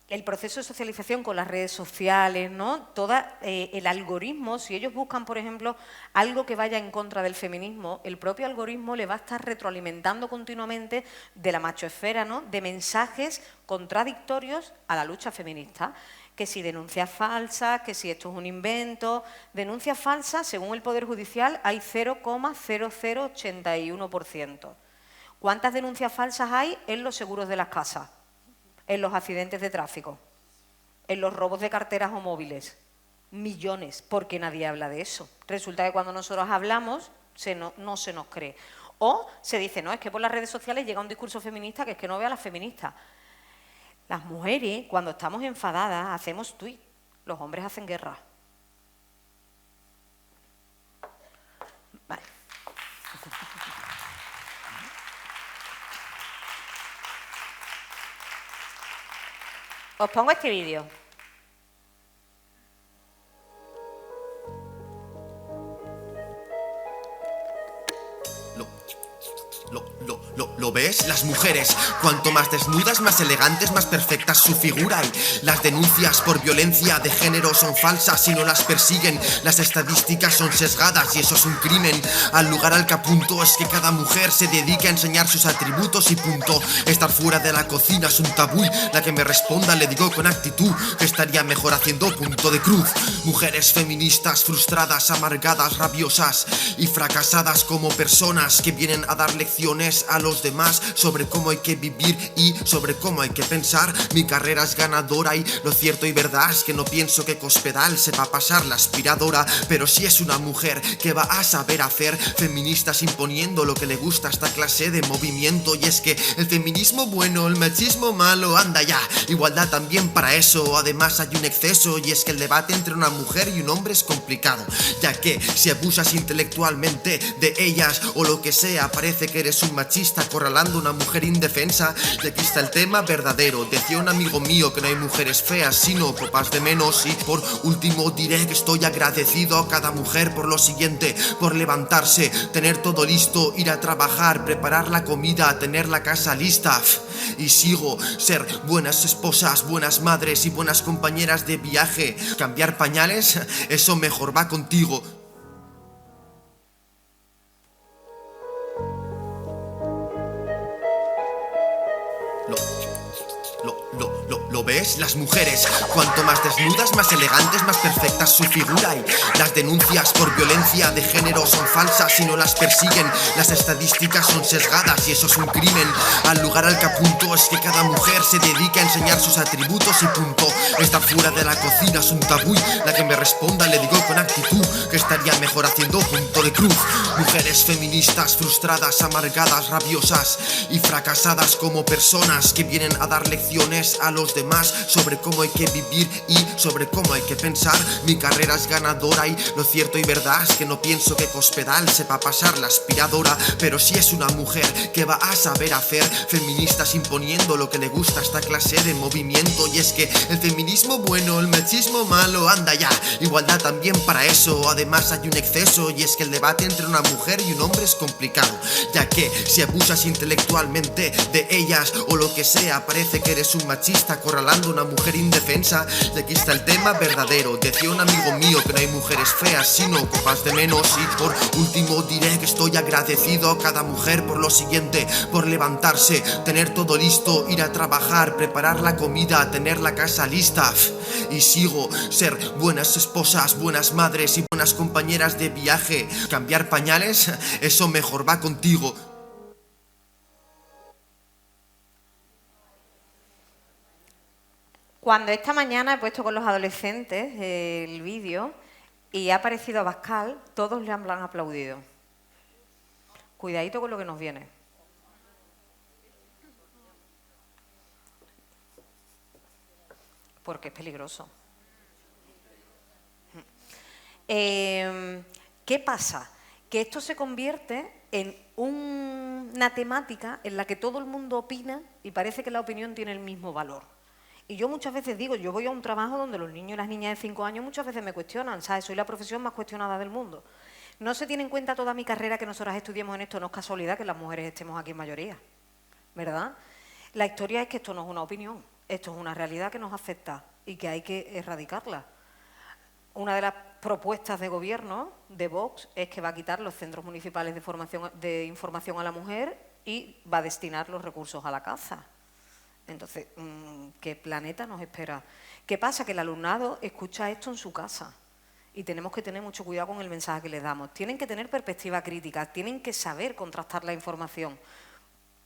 el proceso de socialización con las redes sociales, ¿no? Todo el algoritmo, si ellos buscan, por ejemplo, algo que vaya en contra del feminismo, el propio algoritmo le va a estar retroalimentando continuamente de la machoesfera, ¿no? De mensajes contradictorios a la lucha feminista. Que si denuncias falsas, que si esto es un invento. Denuncias falsas, según el Poder Judicial, hay 0,0081%. ¿Cuántas denuncias falsas hay en los seguros de las casas? En los accidentes de tráfico, en los robos de carteras o móviles. Millones, porque nadie habla de eso. Resulta que cuando nosotros hablamos, no se nos cree. O se dice, no, es que por las redes sociales llega un discurso feminista que es que no ve a las feministas. Las mujeres, cuando estamos enfadadas, hacemos tuit. Los hombres hacen guerra. Vale. Os pongo este vídeo. ¿Lo ves? Las mujeres, cuanto más desnudas, más elegantes, más perfectas su figura. Y las denuncias por violencia de género son falsas y no las persiguen. Las estadísticas son sesgadas y eso es un crimen. Al lugar al que apunto es que cada mujer se dedique a enseñar sus atributos y punto. Estar fuera de la cocina es un tabú. La que me responda le digo con actitud que estaría mejor haciendo punto de cruz. Mujeres feministas frustradas, amargadas, rabiosas y fracasadas como personas que vienen a dar lecciones a los demás sobre cómo hay que vivir y sobre cómo hay que pensar. Mi carrera es ganadora y lo cierto y verdad es que no pienso que Cospedal sepa pasar la aspiradora, pero sí es una mujer que va a saber hacer feministas imponiendo lo que le gusta a esta clase de movimiento. Y es que el feminismo bueno, el machismo malo, anda ya, igualdad también para eso. Además hay un exceso y es que el debate entre una mujer y un hombre es complicado, ya que si abusas intelectualmente de ellas o lo que sea, parece que eres un machista acorralando a una mujer indefensa. Y aquí está el tema verdadero. Decía un amigo mío que no hay mujeres feas sino copas de menos. Y por último diré que estoy agradecido a cada mujer por lo siguiente: por levantarse, tener todo listo, ir a trabajar, preparar la comida, tener la casa lista. Y sigo, ser buenas esposas, buenas madres y buenas compañeras de viaje. Cambiar pañales, eso mejor va contigo. ¿Lo ves? ves? Las mujeres, cuanto más desnudas, más elegantes, más perfectas su figura. Y las denuncias por violencia de género son falsas y no las persiguen. Las estadísticas son sesgadas y eso es un crimen. Al lugar al que apunto es que cada mujer se dedica a enseñar sus atributos y punto. Estar fuera de la cocina es un tabú. La que me responda le digo con actitud que estaría mejor haciendo punto de cruz. Mujeres feministas frustradas, amargadas, rabiosas y fracasadas como personas que vienen a dar lecciones a los demás sobre cómo hay que vivir y sobre cómo hay que pensar. Mi carrera es ganadora y lo cierto y verdad es que no pienso que Cospedal sepa pasar la aspiradora, pero sí es una mujer que va a saber hacer. Feministas imponiendo lo que le gusta a esta clase de movimiento. Y es que el feminismo bueno, el machismo malo, anda ya, igualdad también para eso. Además hay un exceso y es que el debate entre una mujer y un hombre es complicado, ya que si abusas intelectualmente de ellas o lo que sea, parece que eres un machista acorralando a una mujer indefensa. Y aquí está el tema verdadero. Decía un amigo mío que no hay mujeres feas sino copas de menos. Y por último diré que estoy agradecido a cada mujer por lo siguiente: por levantarse, tener todo listo, ir a trabajar, preparar la comida, tener la casa lista. Y sigo, ser buenas esposas, buenas madres y buenas compañeras de viaje. Cambiar pañales, eso mejor va contigo. Cuando esta mañana he puesto con los adolescentes el vídeo y ha aparecido Abascal, todos le han aplaudido. Cuidadito con lo que nos viene. Porque es peligroso. ¿Qué pasa? Que esto se convierte en una temática en la que todo el mundo opina y parece que la opinión tiene el mismo valor. Y yo muchas veces digo, yo voy a un trabajo donde los niños y las niñas de 5 años muchas veces me cuestionan, ¿sabes? Soy la profesión más cuestionada del mundo. No se tiene en cuenta toda mi carrera que nosotras estudiemos en esto, no es casualidad que las mujeres estemos aquí en mayoría, ¿verdad? La historia es que esto no es una opinión, esto es una realidad que nos afecta y que hay que erradicarla. Una de las propuestas de gobierno de Vox es que va a quitar los centros municipales de información a la mujer y va a destinar los recursos a la caza. Entonces, ¿qué planeta nos espera? ¿Qué pasa? Que el alumnado escucha esto en su casa y tenemos que tener mucho cuidado con el mensaje que les damos. Tienen que tener perspectiva crítica, tienen que saber contrastar la información,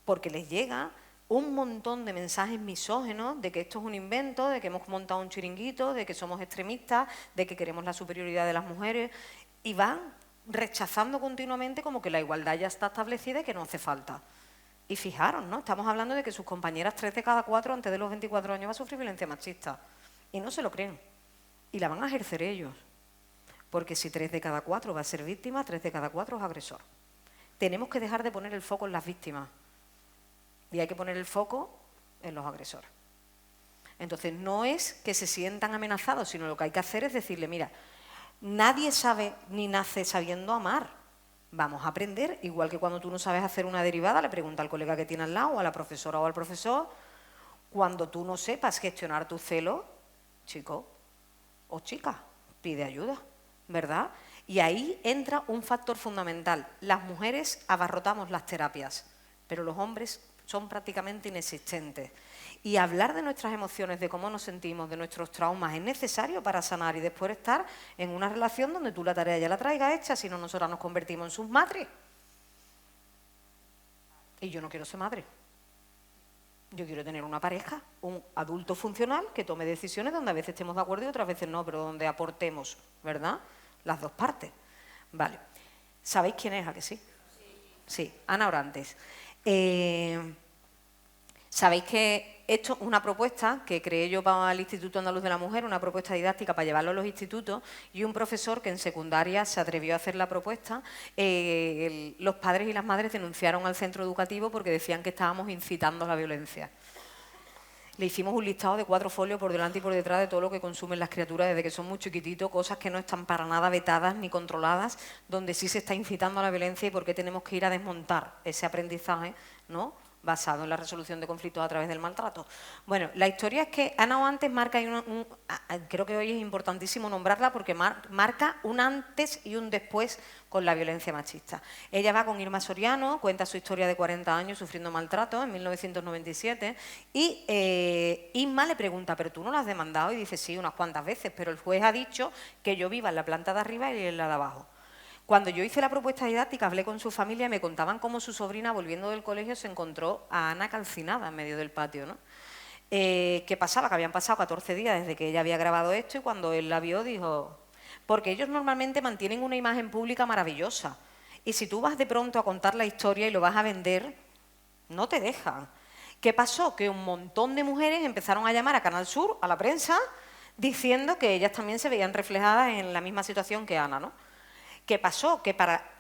porque les llega un montón de mensajes misógenos de que esto es un invento, de que hemos montado un chiringuito, de que somos extremistas, de que queremos la superioridad de las mujeres, y van rechazando continuamente como que la igualdad ya está establecida y que no hace falta. Y fijaros, ¿no? Estamos hablando de que sus compañeras 3 de cada 4 antes de los 24 años va a sufrir violencia machista. Y no se lo creen. Y la van a ejercer ellos. Porque si 3 de cada 4 va a ser víctima, 3 de cada 4 es agresor. Tenemos que dejar de poner el foco en las víctimas. Y hay que poner el foco en los agresores. Entonces, no es que se sientan amenazados, sino lo que hay que hacer es decirle, mira, nadie sabe ni nace sabiendo amar. Vamos a aprender, igual que cuando tú no sabes hacer una derivada, le pregunta al colega que tiene al lado, o a la profesora o al profesor. Cuando tú no sepas gestionar tu celo, chico o chica, pide ayuda, ¿verdad? Y ahí entra un factor fundamental. Las mujeres abarrotamos las terapias, pero los hombres son prácticamente inexistentes. Y hablar de nuestras emociones, de cómo nos sentimos, de nuestros traumas, es necesario para sanar y después estar en una relación donde tú la tarea ya la traigas hecha, si no nosotras nos convertimos en sus madres. Y yo no quiero ser madre. Yo quiero tener una pareja, un adulto funcional que tome decisiones donde a veces estemos de acuerdo y otras veces no, pero donde aportemos, ¿verdad? Las dos partes. Vale. ¿Sabéis quién es? ¿A que sí? Sí, Ana Orantes. Sabéis que esto es una propuesta que creé yo para el Instituto Andaluz de la Mujer, una propuesta didáctica para llevarlo a los institutos, y un profesor que en secundaria se atrevió a hacer la propuesta. Los padres y las madres denunciaron al centro educativo porque decían que estábamos incitando a la violencia. Le hicimos un listado de 4 folios por delante y por detrás de todo lo que consumen las criaturas desde que son muy chiquititos, cosas que no están para nada vetadas ni controladas, donde sí se está incitando a la violencia y por qué tenemos que ir a desmontar ese aprendizaje, ¿no?, basado en la resolución de conflictos a través del maltrato. Bueno, la historia es que Ana Oantes marca, creo que hoy es importantísimo nombrarla porque marca un antes y un después con la violencia machista. Ella va con Irma Soriano, cuenta su historia de 40 años sufriendo maltrato en 1997 y Irma le pregunta, ¿pero tú no la has demandado? Y dice, sí, unas cuantas veces, pero el juez ha dicho que yo viva en la planta de arriba y en la de abajo. Cuando yo hice la propuesta didáctica, hablé con su familia y me contaban cómo su sobrina, volviendo del colegio, se encontró a Ana calcinada en medio del patio, ¿no? ¿Qué pasaba? Que habían pasado 14 días desde que ella había grabado esto y cuando él la vio dijo... Porque ellos normalmente mantienen una imagen pública maravillosa y si tú vas de pronto a contar la historia y lo vas a vender, no te dejan. ¿Qué pasó? Que un montón de mujeres empezaron a llamar a Canal Sur, a la prensa, diciendo que ellas también se veían reflejadas en la misma situación que Ana, ¿no? ¿Qué pasó? Que para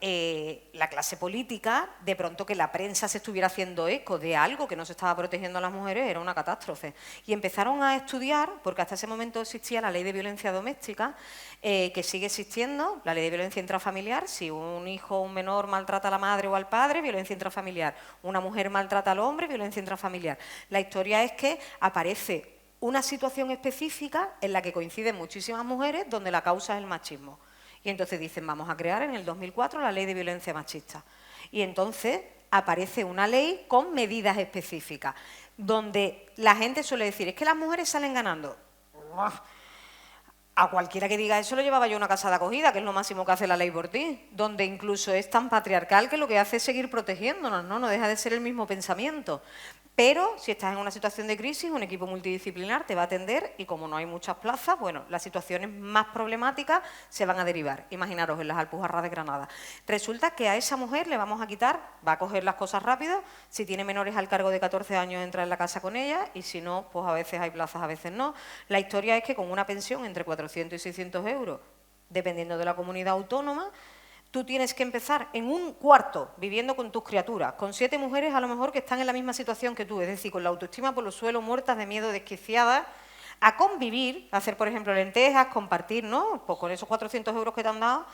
la clase política, de pronto que la prensa se estuviera haciendo eco de algo que no se estaba protegiendo a las mujeres era una catástrofe. Y empezaron a estudiar, porque hasta ese momento existía la ley de violencia doméstica, que sigue existiendo, la ley de violencia intrafamiliar. Si un hijo o un menor maltrata a la madre o al padre, violencia intrafamiliar. Una mujer maltrata al hombre, violencia intrafamiliar. La historia es que aparece una situación específica en la que coinciden muchísimas mujeres donde la causa es el machismo. Y entonces dicen, vamos a crear en el 2004 la ley de violencia machista. Y entonces aparece una ley con medidas específicas, donde la gente suele decir, es que las mujeres salen ganando. A cualquiera que diga eso lo llevaba yo a una casa de acogida, que es lo máximo que hace la ley por ti, donde incluso es tan patriarcal que lo que hace es seguir protegiéndonos, ¿no? No deja de ser el mismo pensamiento. Pero si estás en una situación de crisis, un equipo multidisciplinar te va a atender y como no hay muchas plazas, bueno, las situaciones más problemáticas se van a derivar. Imaginaros en las Alpujarras de Granada. Resulta que a esa mujer le vamos a quitar, va a coger las cosas rápido, si tiene menores al cargo de 14 años entra en la casa con ella y si no, pues a veces hay plazas, a veces no. La historia es que con una pensión entre 400 y 600 euros, dependiendo de la comunidad autónoma, tú tienes que empezar en un cuarto, viviendo con tus criaturas, con 7 mujeres a lo mejor que están en la misma situación que tú, es decir, con la autoestima por los suelos, muertas de miedo, desquiciadas, a convivir, a hacer, por ejemplo, lentejas, compartir, ¿no? Pues con esos 400 euros que te han dado.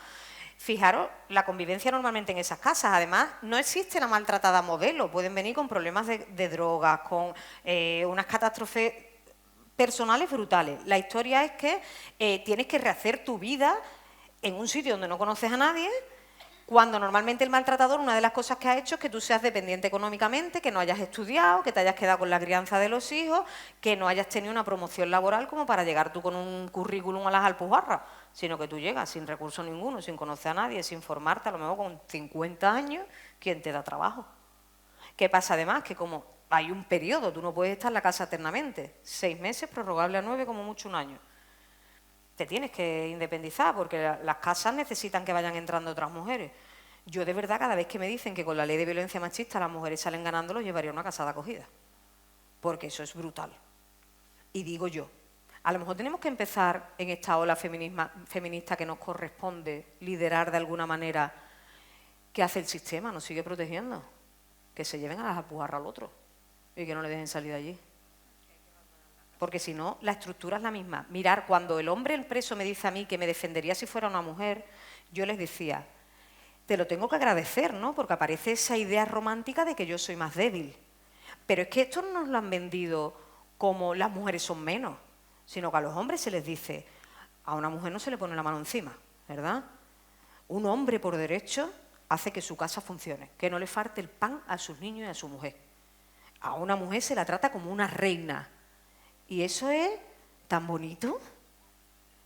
Fijaros, la convivencia normalmente en esas casas, además, no existe la maltratada modelo, pueden venir con problemas de drogas, con unas catástrofes personales brutales. La historia es que tienes que rehacer tu vida en un sitio donde no conoces a nadie, cuando normalmente el maltratador, una de las cosas que ha hecho es que tú seas dependiente económicamente, que no hayas estudiado, que te hayas quedado con la crianza de los hijos, que no hayas tenido una promoción laboral como para llegar tú con un currículum a las Alpujarras, sino que tú llegas sin recurso ninguno, sin conocer a nadie, sin formarte, a lo mejor con 50 años, ¿quién te da trabajo? ¿Qué pasa además? Que como hay un periodo, tú no puedes estar en la casa eternamente, 6 meses, prorrogable a 9, como mucho un año. Te tienes que independizar porque las casas necesitan que vayan entrando otras mujeres. Yo de verdad cada vez que me dicen que con la ley de violencia machista las mujeres salen ganando, los llevaría a una casa de acogida. Porque eso es brutal. Y digo yo, a lo mejor tenemos que empezar en esta ola feminista que nos corresponde liderar de alguna manera. ¿Qué hace el sistema? Nos sigue protegiendo. Que se lleven a las Alpujarras al otro y que no le dejen salir de allí. Porque si no, la estructura es la misma. Mirar, cuando el hombre, el preso, me dice a mí que me defendería si fuera una mujer, yo les decía, te lo tengo que agradecer, ¿no? Porque aparece esa idea romántica de que yo soy más débil. Pero es que esto no nos lo han vendido como las mujeres son menos, sino que a los hombres se les dice, a una mujer no se le pone la mano encima, ¿verdad? Un hombre por derecho hace que su casa funcione, que no le falte el pan a sus niños y a su mujer. A una mujer se la trata como una reina. Y eso es tan bonito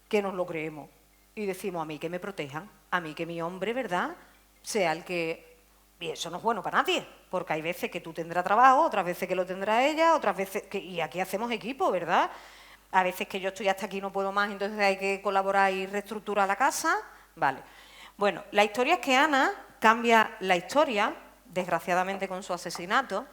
que nos lo creemos. Y decimos, a mí que me protejan, a mí que mi hombre, ¿verdad?, sea el que... Y eso no es bueno para nadie, porque hay veces que tú tendrás trabajo, otras veces que lo tendrá ella, otras veces que... Y aquí hacemos equipo, ¿verdad? A veces que yo estoy hasta aquí, no puedo más, entonces hay que colaborar y reestructurar la casa. Vale. Bueno, la historia es que Ana cambia la historia, desgraciadamente con su asesinato,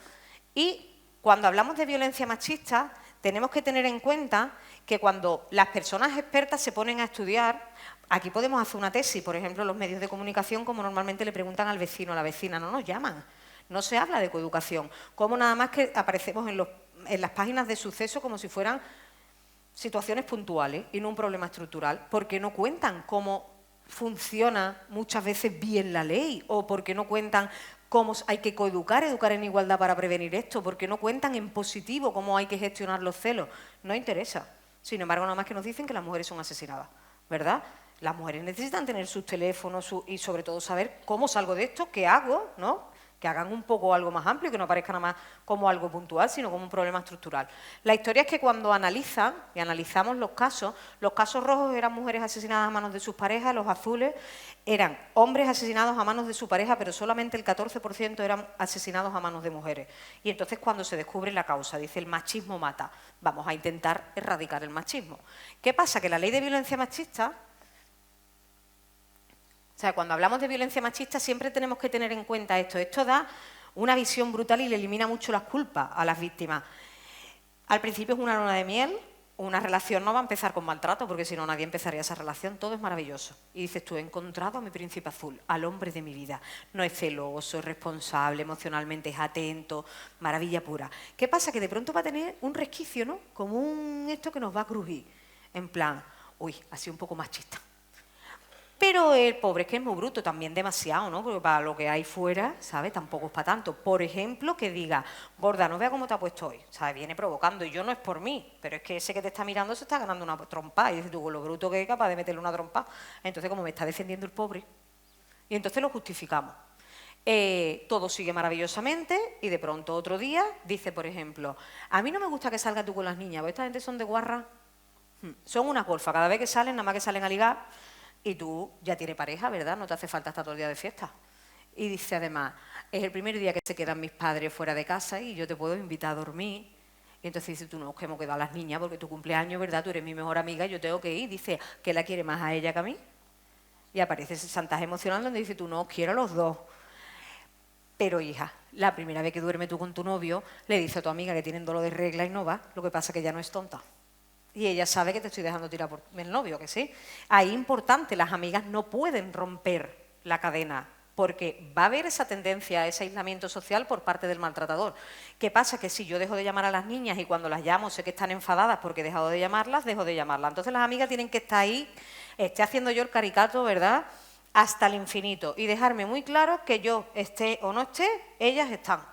y cuando hablamos de violencia machista, tenemos que tener en cuenta que cuando las personas expertas se ponen a estudiar, aquí podemos hacer una tesis, por ejemplo, los medios de comunicación, como normalmente le preguntan al vecino o a la vecina, no nos llaman, no se habla de coeducación, como nada más que aparecemos en las páginas de suceso como si fueran situaciones puntuales y no un problema estructural, porque no cuentan cómo funciona muchas veces bien la ley o porque no cuentan cómo hay que coeducar, educar en igualdad para prevenir esto, porque no cuentan en positivo cómo hay que gestionar los celos. No interesa. Sin embargo, nada más que nos dicen que las mujeres son asesinadas, ¿verdad? Las mujeres necesitan tener sus teléfonos y sobre todo saber cómo salgo de esto, qué hago, ¿no? Que hagan un poco algo más amplio, que no aparezca nada más como algo puntual, sino como un problema estructural. La historia es que cuando analizan, y analizamos los casos rojos eran mujeres asesinadas a manos de sus parejas, los azules eran hombres asesinados a manos de su pareja, pero solamente el 14% eran asesinados a manos de mujeres. Y entonces cuando se descubre la causa, dice el machismo mata, vamos a intentar erradicar el machismo. ¿Qué pasa? Que la ley de violencia machista... O sea, cuando hablamos de violencia machista siempre tenemos que tener en cuenta esto. Esto da una visión brutal y le elimina mucho las culpas a las víctimas. Al principio es una luna de miel, una relación no va a empezar con maltrato, porque si no nadie empezaría esa relación, todo es maravilloso. Y dices tú, he encontrado a mi príncipe azul, al hombre de mi vida. No es celoso, es responsable, emocionalmente es atento, maravilla pura. ¿Qué pasa? Que de pronto va a tener un resquicio, ¿no? Como un esto que nos va a crujir. En plan, uy, ha sido un poco machista. Pero el pobre es que es muy bruto, también demasiado, ¿no? Porque para lo que hay fuera, ¿sabes? Tampoco es para tanto. Por ejemplo, que diga, gorda, no vea cómo te ha puesto hoy, ¿sabes? Viene provocando, y yo no es por mí, pero es que ese que te está mirando se está ganando una trompa, y dices tú, con lo bruto que es capaz de meterle una trompa. Entonces, como me está defendiendo el pobre, y entonces lo justificamos. Todo sigue maravillosamente, y de pronto otro día dice, por ejemplo, a mí no me gusta que salgas tú con las niñas, porque esta gente son de guarra, son unas golfas, cada vez que salen, nada más que salen a ligar. Y tú ya tienes pareja, ¿verdad? No te hace falta estar todo el día de fiesta. Y dice además, es el primer día que se quedan mis padres fuera de casa y yo te puedo invitar a dormir. Y entonces dice, tú no, es que hemos quedado las niñas porque tu cumpleaños, ¿verdad? Tú eres mi mejor amiga y yo tengo que ir. Dice, ¿que la quiere más a ella que a mí? Y aparece ese chantaje emocional donde dice, tú no, quiero a los dos. Pero hija, la primera vez que duerme tú con tu novio, le dice a tu amiga que tienen dolor de regla y no va. Lo que pasa es que ella no es tonta. Y ella sabe que te estoy dejando tirar por el novio, que sí. Ahí importante, las amigas no pueden romper la cadena, porque va a haber esa tendencia a ese aislamiento social por parte del maltratador. ¿Qué pasa? Que si yo dejo de llamar a las niñas y cuando las llamo sé que están enfadadas porque he dejado de llamarlas, dejo de llamarlas. Entonces las amigas tienen que estar ahí, esté haciendo yo el caricato, ¿verdad?, hasta el infinito. Y dejarme muy claro que yo esté o no esté, ellas están.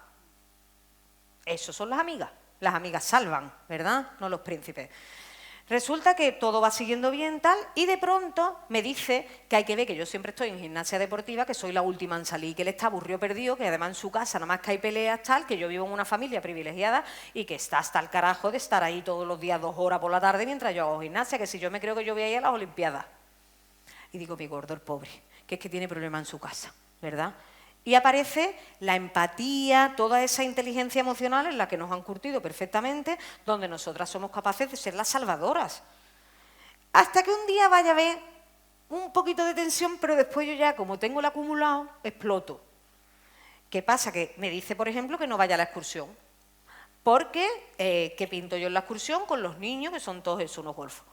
Esos son las amigas. Las amigas salvan, ¿verdad?, no los príncipes. Resulta que todo va siguiendo bien, tal, y de pronto me dice que hay que ver que yo siempre estoy en gimnasia deportiva, que soy la última en salir, que él está aburrido, perdido, que además en su casa nada más que hay peleas, tal, que yo vivo en una familia privilegiada y que está hasta el carajo de estar ahí todos los días 2 horas por la tarde mientras yo hago gimnasia, que si yo me creo que yo voy a ir a las Olimpiadas. Y digo, mi gordo, el pobre, que es que tiene problemas en su casa, ¿verdad? Y aparece la empatía, toda esa inteligencia emocional en la que nos han curtido perfectamente, donde nosotras somos capaces de ser las salvadoras. Hasta que un día vaya a haber un poquito de tensión, pero después yo ya, como tengo el acumulado, exploto. ¿Qué pasa? Que me dice, por ejemplo, que no vaya a la excursión. Porque, ¿qué pinto yo en la excursión? Con los niños, que son todos esos unos golfos.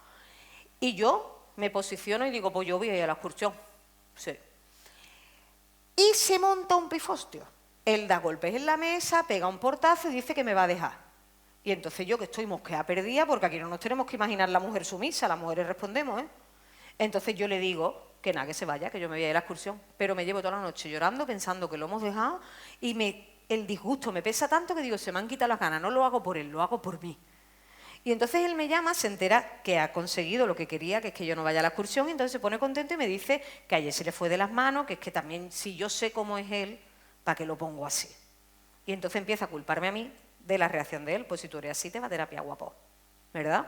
Y yo me posiciono y digo, pues yo voy a ir a la excursión. Sí. Y se monta un pifostio. Él da golpes en la mesa, pega un portazo y dice que me va a dejar. Y entonces yo, que estoy mosqueada perdida, porque aquí no nos tenemos que imaginar la mujer sumisa, las mujeres respondemos, ¿eh? Entonces yo le digo que nada, que se vaya, que yo me voy a ir a la excursión. Pero me llevo toda la noche llorando, pensando que lo hemos dejado, y el disgusto me pesa tanto que digo, se me han quitado las ganas, no lo hago por él, lo hago por mí. Y entonces él me llama, se entera que ha conseguido lo que quería, que es que yo no vaya a la excursión, y entonces se pone contento y me dice que ayer se le fue de las manos, que es que también, si yo sé cómo es él, ¿para qué lo pongo así? Y entonces empieza a culparme a mí de la reacción de él, pues si tú eres así, te va a terapia, guapo, ¿verdad?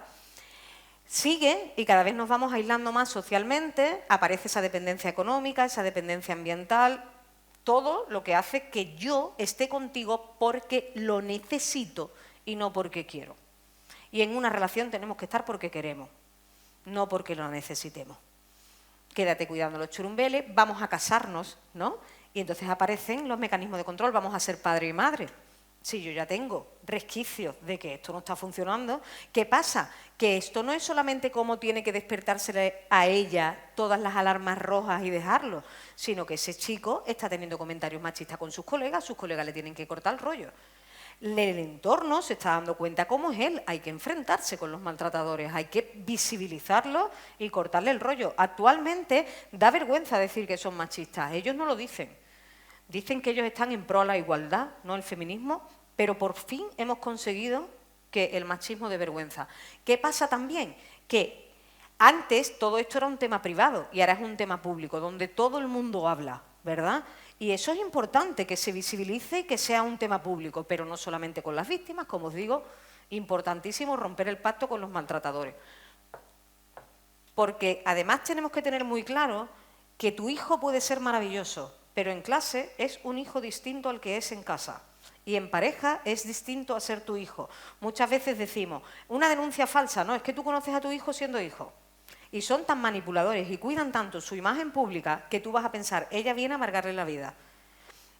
Sigue y cada vez nos vamos aislando más socialmente, aparece esa dependencia económica, esa dependencia ambiental, todo lo que hace que yo esté contigo porque lo necesito y no porque quiero. Y en una relación tenemos que estar porque queremos, no porque lo necesitemos. Quédate cuidando los churumbeles, vamos a casarnos, ¿no? Y entonces aparecen los mecanismos de control, vamos a ser padre y madre. Si yo ya tengo resquicios de que esto no está funcionando, ¿qué pasa? Que esto no es solamente cómo tiene que despertársele a ella todas las alarmas rojas y dejarlo, sino que ese chico está teniendo comentarios machistas con sus colegas le tienen que cortar el rollo. El entorno se está dando cuenta cómo es él, hay que enfrentarse con los maltratadores, hay que visibilizarlos y cortarle el rollo. Actualmente da vergüenza decir que son machistas, ellos no lo dicen. Dicen que ellos están en pro a la igualdad, no el feminismo, pero por fin hemos conseguido que el machismo dé vergüenza. ¿Qué pasa también? Que antes todo esto era un tema privado y ahora es un tema público, donde todo el mundo habla, ¿verdad? Y eso es importante, que se visibilice y que sea un tema público, pero no solamente con las víctimas, como os digo, importantísimo romper el pacto con los maltratadores. Porque además tenemos que tener muy claro que tu hijo puede ser maravilloso, pero en clase es un hijo distinto al que es en casa. Y en pareja es distinto a ser tu hijo. Muchas veces decimos, una denuncia falsa, no, es que tú conoces a tu hijo siendo hijo. Y son tan manipuladores y cuidan tanto su imagen pública que tú vas a pensar, ella viene a amargarle la vida.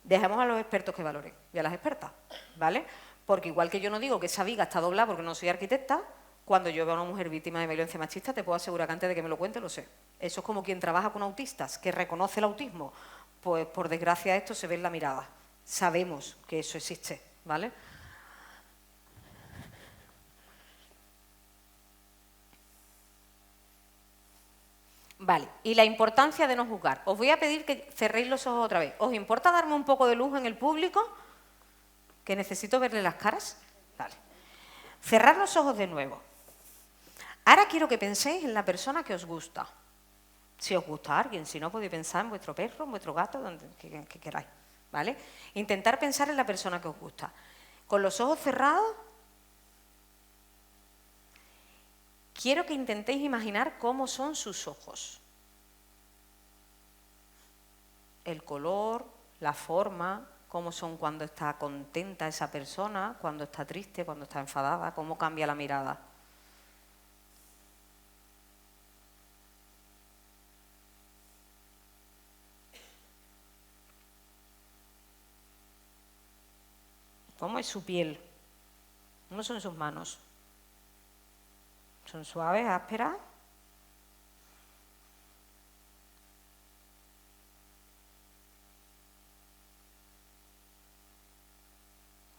Dejemos a los expertos que valoren y a las expertas, ¿vale? Porque igual que yo no digo que esa viga está doblada porque no soy arquitecta, cuando yo veo a una mujer víctima de violencia machista te puedo asegurar que antes de que me lo cuente lo sé. Eso es como quien trabaja con autistas, que reconoce el autismo. Pues por desgracia esto se ve en la mirada. Sabemos que eso existe, ¿vale? Vale, y la importancia de no juzgar. Os voy a pedir que cerréis los ojos otra vez. ¿Os importa darme un poco de luz en el público? Que necesito verle las caras. Vale. Cerrar los ojos de nuevo. Ahora quiero que penséis en la persona que os gusta. Si os gusta alguien, si no podéis pensar en vuestro perro, en vuestro gato, donde que queráis, ¿vale? Intentar pensar en la persona que os gusta. Con los ojos cerrados, quiero que intentéis imaginar cómo son sus ojos. El color, la forma, cómo son cuando está contenta esa persona, cuando está triste, cuando está enfadada, cómo cambia la mirada. ¿Cómo es su piel? ¿Cómo son sus manos? ¿Son suaves, ásperas?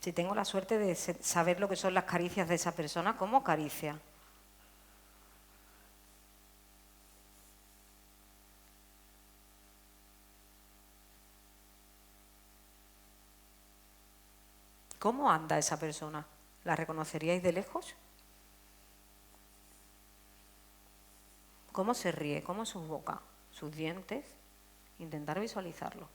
Si tengo la suerte de saber lo que son las caricias de esa persona, ¿cómo acaricia? ¿Cómo anda esa persona? ¿La reconoceríais de lejos? ¿Cómo se ríe? ¿Cómo es su boca? ¿Sus dientes? Intentar visualizarlo.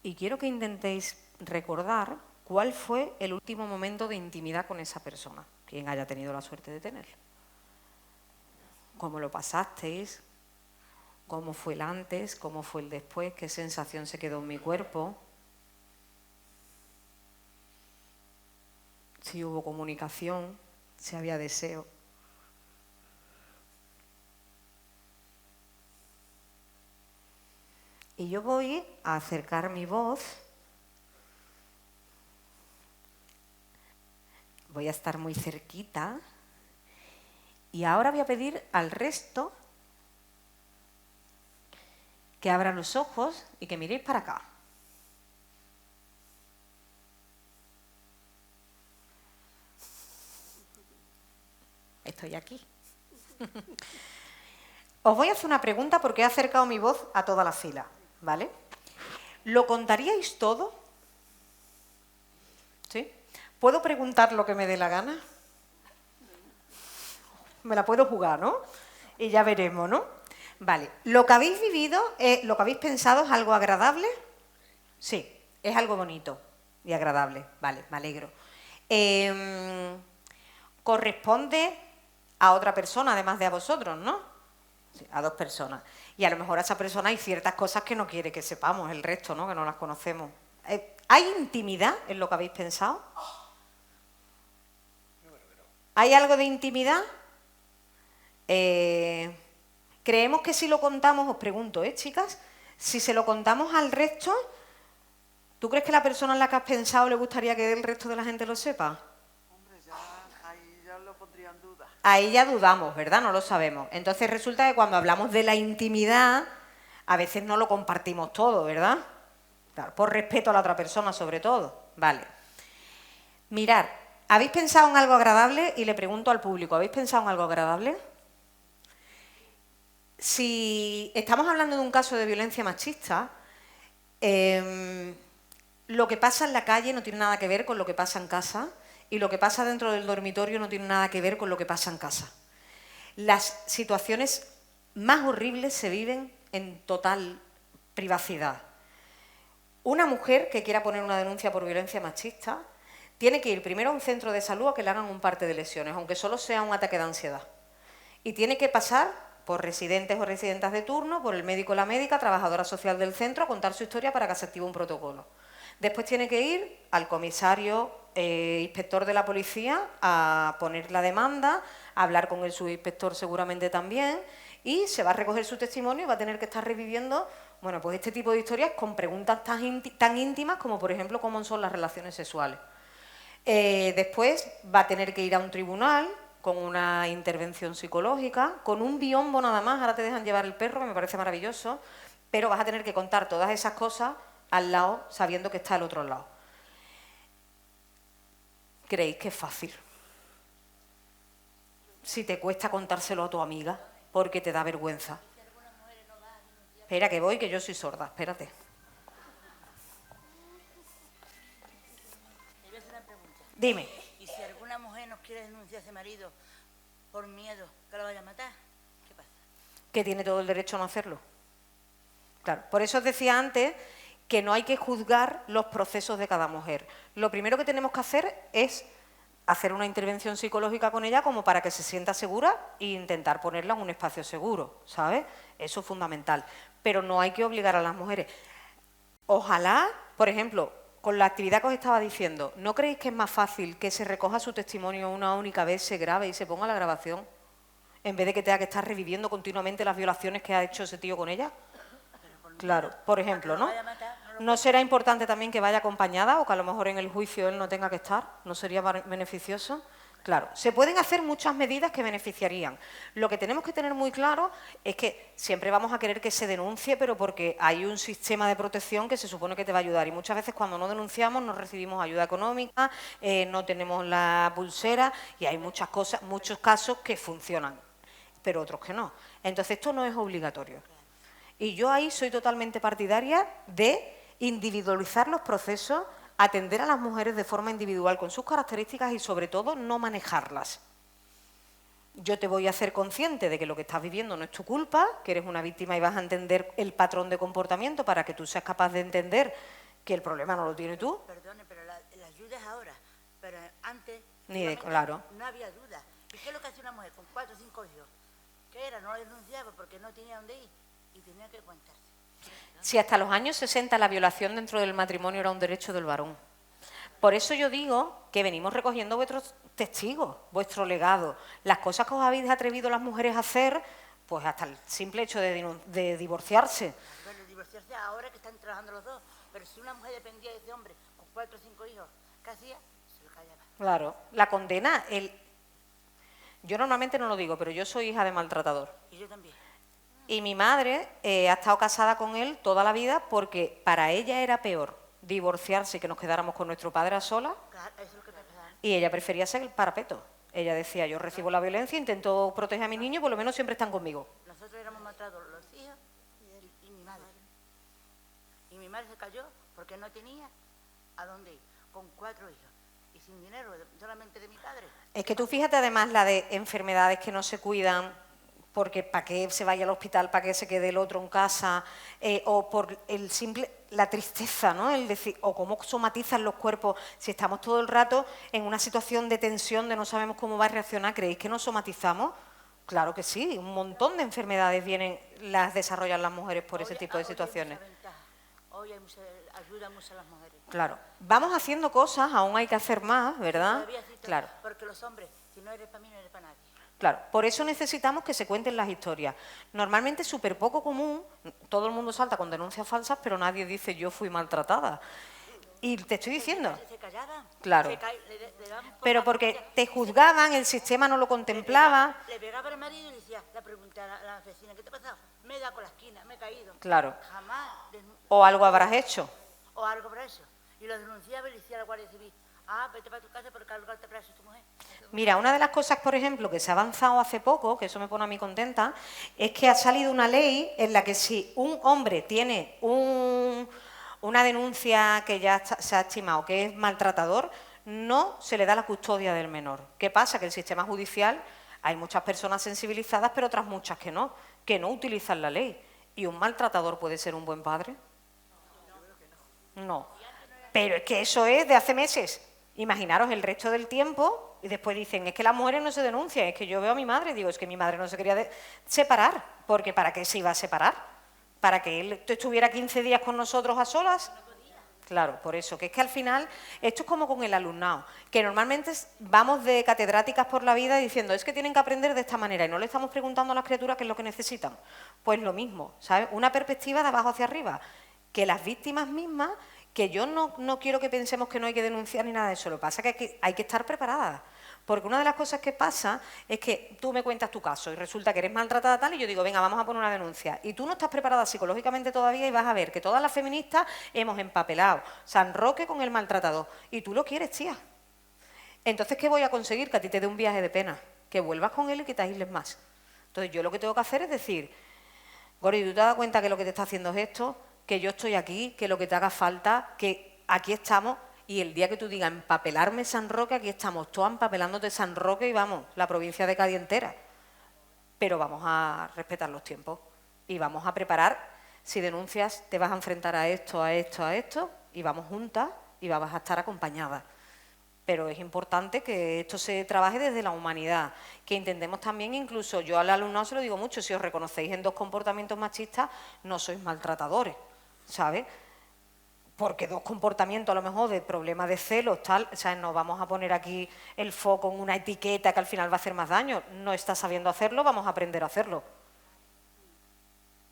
Y quiero que intentéis recordar cuál fue el último momento de intimidad con esa persona, quien haya tenido la suerte de tenerlo. ¿Cómo lo pasasteis? ¿Cómo fue el antes? ¿Cómo fue el después? ¿Qué sensación se quedó en mi cuerpo? Si hubo comunicación, si había deseo. Y yo voy a acercar mi voz. Voy a estar muy cerquita. Y ahora voy a pedir al resto que abran los ojos y que miréis para acá. Estoy aquí. Os voy a hacer una pregunta porque he acercado mi voz a toda la fila, ¿vale? ¿Lo contaríais todo? ¿Sí? ¿Puedo preguntar lo que me dé la gana? Me la puedo jugar, ¿no? Y ya veremos, ¿no? Vale. ¿Lo que habéis vivido, lo que habéis pensado es algo agradable? Sí, es algo bonito y agradable. Vale, me alegro. Corresponde a otra persona, además de a vosotros, ¿no? Sí, a dos personas. Y a lo mejor a esa persona hay ciertas cosas que no quiere que sepamos, el resto, ¿no? Que no las conocemos. ¿Hay intimidad en lo que habéis pensado? ¿Hay algo de intimidad? Creemos que si lo contamos, os pregunto, chicas, si se lo contamos al resto, ¿tú crees que la persona en la que has pensado le gustaría que el resto de la gente lo sepa? Hombre, ahí ya lo pondría en duda. Ahí ya dudamos, ¿verdad? No lo sabemos. Entonces resulta que cuando hablamos de la intimidad, a veces no lo compartimos todo, ¿verdad? Claro, por respeto a la otra persona sobre todo. Vale. Mirad, ¿habéis pensado en algo agradable? Y le pregunto al público, ¿habéis pensado en algo agradable? Si estamos hablando de un caso de violencia machista, lo que pasa en la calle no tiene nada que ver con lo que pasa en casa y lo que pasa dentro del dormitorio no tiene nada que ver con lo que pasa en casa. Las situaciones más horribles se viven en total privacidad. Una mujer que quiera poner una denuncia por violencia machista tiene que ir primero a un centro de salud a que le hagan un parte de lesiones, aunque solo sea un ataque de ansiedad. Y tiene que pasar por residentes o residentas de turno, por el médico o la médica, trabajadora social del centro, a contar su historia para que se active un protocolo. Después tiene que ir al comisario inspector de la policía a poner la demanda, a hablar con el subinspector seguramente también, y se va a recoger su testimonio y va a tener que estar reviviendo, bueno, pues este tipo de historias con preguntas tan íntimas como, por ejemplo, cómo son las relaciones sexuales. Después va a tener que ir a un tribunal con una intervención psicológica, con un biombo nada más, ahora te dejan llevar el perro, que me parece maravilloso, pero vas a tener que contar todas esas cosas al lado, sabiendo que está al otro lado. ¿Creéis que es fácil? Si te cuesta contárselo a tu amiga, porque te da vergüenza. Espera, que voy, que yo soy sorda, espérate. Dime. ¿Y si alguna mujer nos quiere denunciar a ese marido por miedo que lo vaya a matar? ¿Qué pasa? Que tiene todo el derecho a no hacerlo. Claro, por eso os decía antes que no hay que juzgar los procesos de cada mujer. Lo primero que tenemos que hacer es hacer una intervención psicológica con ella como para que se sienta segura e intentar ponerla en un espacio seguro, ¿sabes? Eso es fundamental. Pero no hay que obligar a las mujeres. Ojalá, por ejemplo, con la actividad que os estaba diciendo, ¿no creéis que es más fácil que se recoja su testimonio una única vez, se grabe y se ponga la grabación, en vez de que tenga que estar reviviendo continuamente las violaciones que ha hecho ese tío con ella? Claro, por ejemplo, ¿no? ¿No será importante también que vaya acompañada o que a lo mejor en el juicio él no tenga que estar? ¿No sería beneficioso? Claro, se pueden hacer muchas medidas que beneficiarían. Lo que tenemos que tener muy claro es que siempre vamos a querer que se denuncie, pero porque hay un sistema de protección que se supone que te va a ayudar. Y muchas veces cuando no denunciamos no recibimos ayuda económica, no tenemos la pulsera y hay muchas cosas, muchos casos que funcionan, pero otros que no. Entonces esto no es obligatorio. Y yo ahí soy totalmente partidaria de individualizar los procesos, atender a las mujeres de forma individual con sus características y sobre todo no manejarlas. Yo te voy a hacer consciente de que lo que estás viviendo no es tu culpa, que eres una víctima y vas a entender el patrón de comportamiento para que tú seas capaz de entender que el problema no lo tienes tú. Perdone, pero la ayuda es ahora, pero antes Claro. no había duda. ¿Y qué es lo que hace una mujer con 4 o 5 hijos? ¿Qué era? No denunciaba porque no tenía dónde ir y tenía que aguantarse. Si hasta los años 60 la violación dentro del matrimonio era un derecho del varón. Por eso yo digo que venimos recogiendo vuestros testigos, vuestro legado, las cosas que os habéis atrevido las mujeres a hacer, pues hasta el simple hecho de divorciarse. Bueno, divorciarse ahora que están trabajando los dos, pero si una mujer dependía de ese hombre con 4 o 5 hijos, ¿qué hacía? Se lo callaba. Claro, la condena, yo normalmente no lo digo, pero yo soy hija de maltratador. Y yo también. Y mi madre ha estado casada con él toda la vida porque para ella era peor divorciarse y que nos quedáramos con nuestro padre a solas, Claro, eso es lo que me pasaba. y ella prefería ser el parapeto. Ella decía, yo recibo la violencia, intento proteger a mis niños, por lo menos siempre están conmigo. Nosotros éramos maltratados, los hijos y mi madre. Y mi madre se cayó porque no tenía a dónde ir, con 4 hijos y sin dinero, solamente de mi padre. Es que tú fíjate además la de enfermedades que no se cuidan, porque para qué se vaya al hospital, para qué se quede el otro en casa, o por la tristeza, ¿no? El decir, o cómo somatizan los cuerpos, si estamos todo el rato en una situación de tensión, de no sabemos cómo va a reaccionar, ¿creéis que nos somatizamos? Claro que sí, un montón de enfermedades las desarrollan las mujeres por ese tipo de situaciones. Hoy hay mucha ayuda mucho a las mujeres. Claro, vamos haciendo cosas, aún hay que hacer más, ¿verdad? Todavía sí, Claro. Porque los hombres, si no eres para mí, no eres para nadie. Claro, por eso necesitamos que se cuenten las historias. Normalmente es súper poco común, todo el mundo salta con denuncias falsas, pero nadie dice yo fui maltratada. Y te estoy diciendo, Se callaban. Claro. Le daban por pero la porque policía. te juzgaban, el sistema no lo contemplaba. Le pegaba al marido y le decía, le preguntaba a la vecina, ¿qué te ha pasado? Me he dado con la esquina, me he caído. Claro. Jamás. O algo habrás hecho. O algo por eso. Y lo denunciaba y le decía a la Guardia Civil, Ah, vete para tu casa porque al lugar te preso tu mujer. Mira, una de las cosas, por ejemplo, que se ha avanzado hace poco, que eso me pone a mí contenta, es que ha salido una ley en la que si un hombre tiene una denuncia que ya se ha estimado que es maltratador, no se le da la custodia del menor. ¿Qué pasa? Que el sistema judicial, hay muchas personas sensibilizadas, pero otras muchas que no utilizan la ley. ¿Y un maltratador puede ser un buen padre? No. Pero es que eso es de hace meses. Imaginaros el resto del tiempo y después dicen, es que las mujeres no se denuncian, es que yo veo a mi madre, digo, es que mi madre no se quería separar, porque ¿para qué se iba a separar? ¿Para que él estuviera 15 días con nosotros a solas? Claro, por eso, que es que al final, esto es como con el alumnado, que normalmente vamos de catedráticas por la vida diciendo, es que tienen que aprender de esta manera y no le estamos preguntando a las criaturas qué es lo que necesitan. Pues lo mismo, ¿sabes? Una perspectiva de abajo hacia arriba, que las víctimas mismas, que yo no quiero que pensemos que no hay que denunciar ni nada de eso, lo que pasa es que hay que estar preparadas. Porque una de las cosas que pasa es que tú me cuentas tu caso y resulta que eres maltratada tal y yo digo, venga, vamos a poner una denuncia. Y tú no estás preparada psicológicamente todavía y vas a ver que todas las feministas hemos empapelado San Roque con el maltratador. Y tú lo quieres, tía. Entonces, ¿qué voy a conseguir? Que a ti te dé un viaje de pena. Que vuelvas con él y que te aísles más. Entonces, yo lo que tengo que hacer es decir, Gori, ¿tú te das cuenta que lo que te está haciendo es esto? Que yo estoy aquí, que lo que te haga falta, que aquí estamos... Y el día que tú digas empapelarme San Roque, aquí estamos todos empapelándote San Roque y vamos, la provincia de Cádiz entera. Pero vamos a respetar los tiempos y vamos a preparar, si denuncias te vas a enfrentar a esto, a esto, a esto, y vamos juntas y vas a estar acompañadas. Pero es importante que esto se trabaje desde la humanidad, que intentemos también, incluso yo al alumnado se lo digo mucho, si os reconocéis en dos comportamientos machistas, no sois maltratadores, ¿sabes? Porque dos comportamientos a lo mejor de problemas de celos, tal, o sea, no vamos a poner aquí el foco en una etiqueta que al final va a hacer más daño. No está sabiendo hacerlo, vamos a aprender a hacerlo.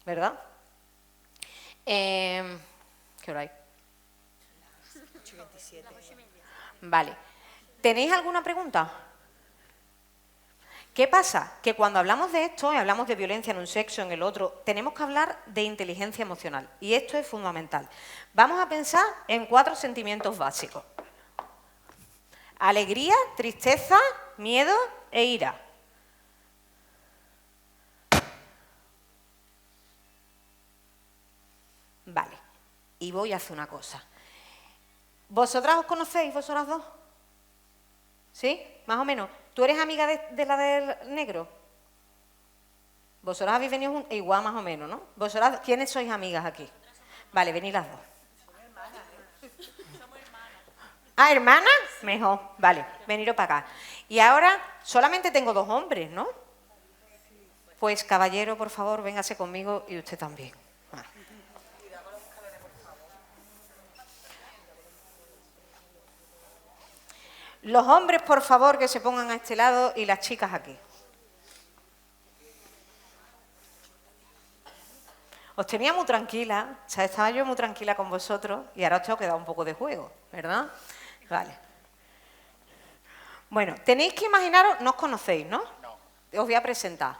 ¿Verdad? ¿Qué hora hay? 8:27. Vale. ¿Tenéis alguna pregunta? ¿Qué pasa? Que cuando hablamos de esto, y hablamos de violencia en un sexo, en el otro, tenemos que hablar de inteligencia emocional. Y esto es fundamental. Vamos a pensar en 4 sentimientos básicos. Alegría, tristeza, miedo e ira. Vale. Y voy a hacer una cosa. ¿Vosotras os conocéis, vosotras dos? ¿Sí? Más o menos. ¿Tú eres amiga de la del negro? Vosotras habéis venido juntas, igual más o menos, ¿no? ¿Vosotras quiénes sois amigas aquí? Vale, venid las dos. Somos hermanas. ¿Ah, hermanas? Mejor. Vale, veniros para acá. Y ahora solamente tengo 2 hombres, ¿no? Pues caballero, por favor, véngase conmigo y usted también. Ah. Los hombres, por favor, que se pongan a este lado y las chicas aquí. Os tenía muy tranquila, o sea, estaba yo muy tranquila con vosotros y ahora os tengo que dar un poco de juego, ¿verdad? Vale. Bueno, tenéis que imaginaros, no os conocéis, ¿no? No. Os voy a presentar.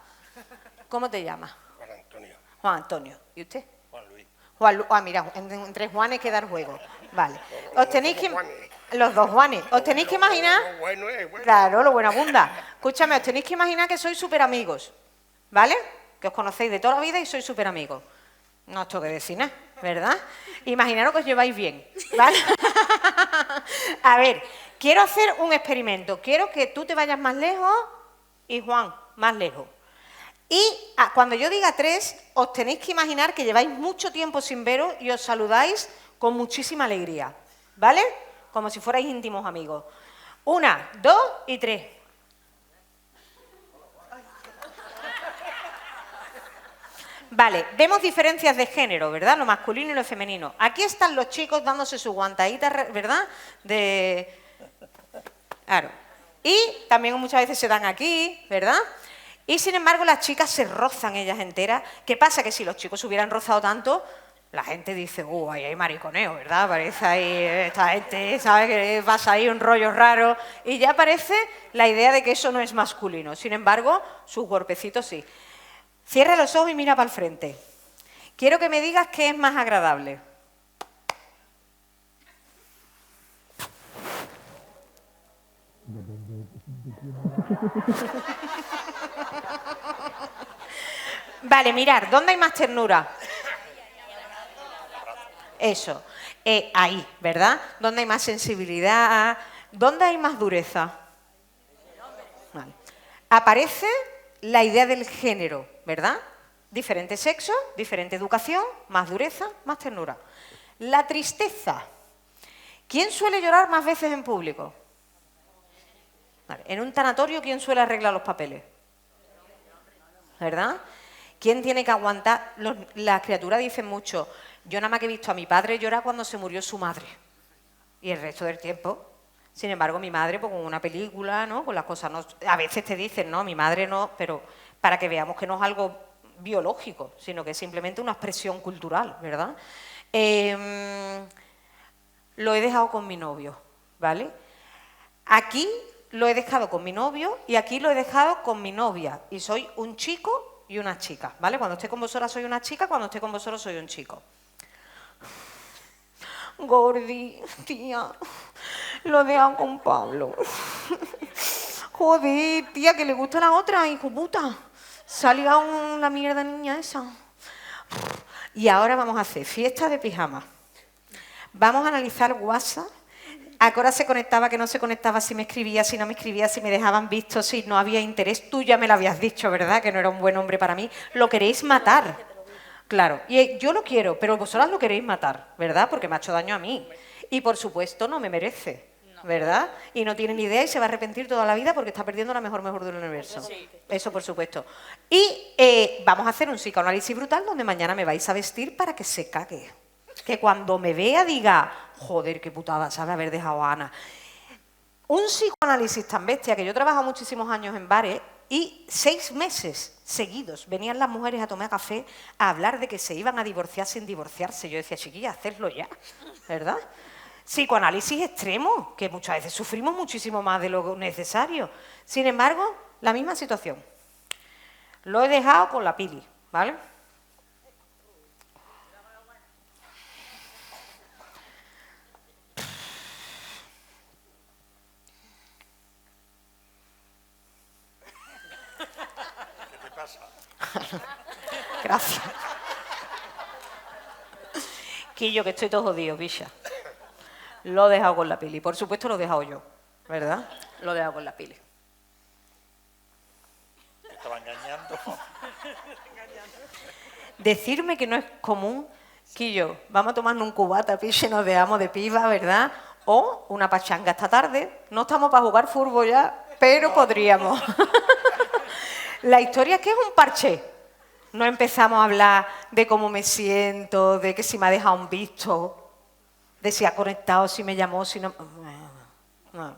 ¿Cómo te llamas? Juan Antonio. Juan Antonio. ¿Y usted? Juan Luis. Juan ah, mira, entre Juanes queda el juego. Vale. Os tenéis que... Juanes. Los 2 Juanes. Os tenéis que imaginar... Lo bueno es bueno. Claro, lo buena abunda. Escúchame, os tenéis que imaginar que sois súper amigos, ¿vale? Que os conocéis de toda la vida y sois súper amigos. No os tengo que decir nada, ¿verdad? Imaginaros que os lleváis bien, ¿vale? A ver, quiero hacer un experimento. Quiero que tú te vayas más lejos y Juan más lejos. Y cuando yo diga 3, os tenéis que imaginar que lleváis mucho tiempo sin veros y os saludáis con muchísima alegría, ¿vale? Como si fuerais íntimos amigos. 1, 2 y 3. Vale, vemos diferencias de género, ¿verdad? Lo masculino y lo femenino. Aquí están los chicos dándose su guantadita, ¿verdad? Claro. Y también muchas veces se dan aquí, ¿verdad? Y sin embargo las chicas se rozan ellas enteras. ¿Qué pasa? Que si los chicos se hubieran rozado tanto, la gente dice, ahí hay mariconeo, ¿verdad? Parece ahí esta gente, ¿sabe? Que pasa ahí un rollo raro. Y ya aparece la idea de que eso no es masculino. Sin embargo, sus golpecitos sí. Cierra los ojos y mira para el frente. Quiero que me digas qué es más agradable. Vale, mirar, ¿dónde hay más ternura? Eso, ahí, ¿verdad? ¿Dónde hay más sensibilidad? ¿Dónde hay más dureza? Vale. Aparece la idea del género, ¿verdad? Diferente sexo, diferente educación, más dureza, más ternura. La tristeza. ¿Quién suele llorar más veces en público? Vale. En un tanatorio, ¿quién suele arreglar los papeles? ¿Verdad? ¿Quién tiene que aguantar? Las criaturas dicen mucho. Yo nada más que he visto a mi padre llorar cuando se murió su madre. Y el resto del tiempo. Sin embargo, mi madre, pues con una película, ¿no? Con las cosas, no, a veces te dicen, no, mi madre no, pero para que veamos que no es algo biológico, sino que es simplemente una expresión cultural, ¿verdad? Lo he dejado con mi novio, ¿vale? Aquí lo he dejado con mi novio y aquí lo he dejado con mi novia. Y soy un chico y una chica, ¿vale? Cuando esté con vosotras soy una chica, cuando esté con vosotros soy un chico. Gordi, tía, lo he dejado con Pablo. Joder, tía, que le gusta a la otra, hijo puta. Se ha ligado la mierda niña esa. Y ahora vamos a hacer fiesta de pijama. Vamos a analizar WhatsApp. ¿A qué hora se conectaba, que no se conectaba, si me escribía, si no me escribía, si me dejaban visto, si no había interés? Tú ya me lo habías dicho, ¿verdad? Que no era un buen hombre para mí. Lo queréis matar. Claro, y yo lo quiero, pero vosotras lo queréis matar, ¿verdad? Porque me ha hecho daño a mí. Y por supuesto no me merece, ¿verdad? Y no tiene ni idea y se va a arrepentir toda la vida porque está perdiendo la mejor del universo. Eso por supuesto. Y vamos a hacer un psicoanálisis brutal donde mañana me vais a vestir para que se cague. Que cuando me vea diga, joder, qué putada, sabe haber dejado a Ana. Un psicoanálisis tan bestia que yo he trabajado muchísimos años en bares y 6 meses seguidos venían las mujeres a tomar café a hablar de que se iban a divorciar sin divorciarse. Yo decía, chiquilla, hacedlo ya, ¿verdad? Psicoanálisis extremo, que muchas veces sufrimos muchísimo más de lo necesario. Sin embargo, la misma situación. Lo he dejado con la Pili, ¿vale? Gracias. Quillo, que estoy todo jodido, picha. Lo he dejado con la Pili. Por supuesto lo he dejado yo, ¿verdad? Lo he dejado con la Pili. Te estaba engañando. Decirme que no es común, Quillo, vamos a tomarnos un cubata, picha, y nos dejamos de piba, ¿verdad? O una pachanga esta tarde. No estamos para jugar fútbol ya, pero podríamos. La historia es que es un parche. No empezamos a hablar de cómo me siento, de que si me ha dejado un visto, de si ha conectado, si me llamó, si no... No.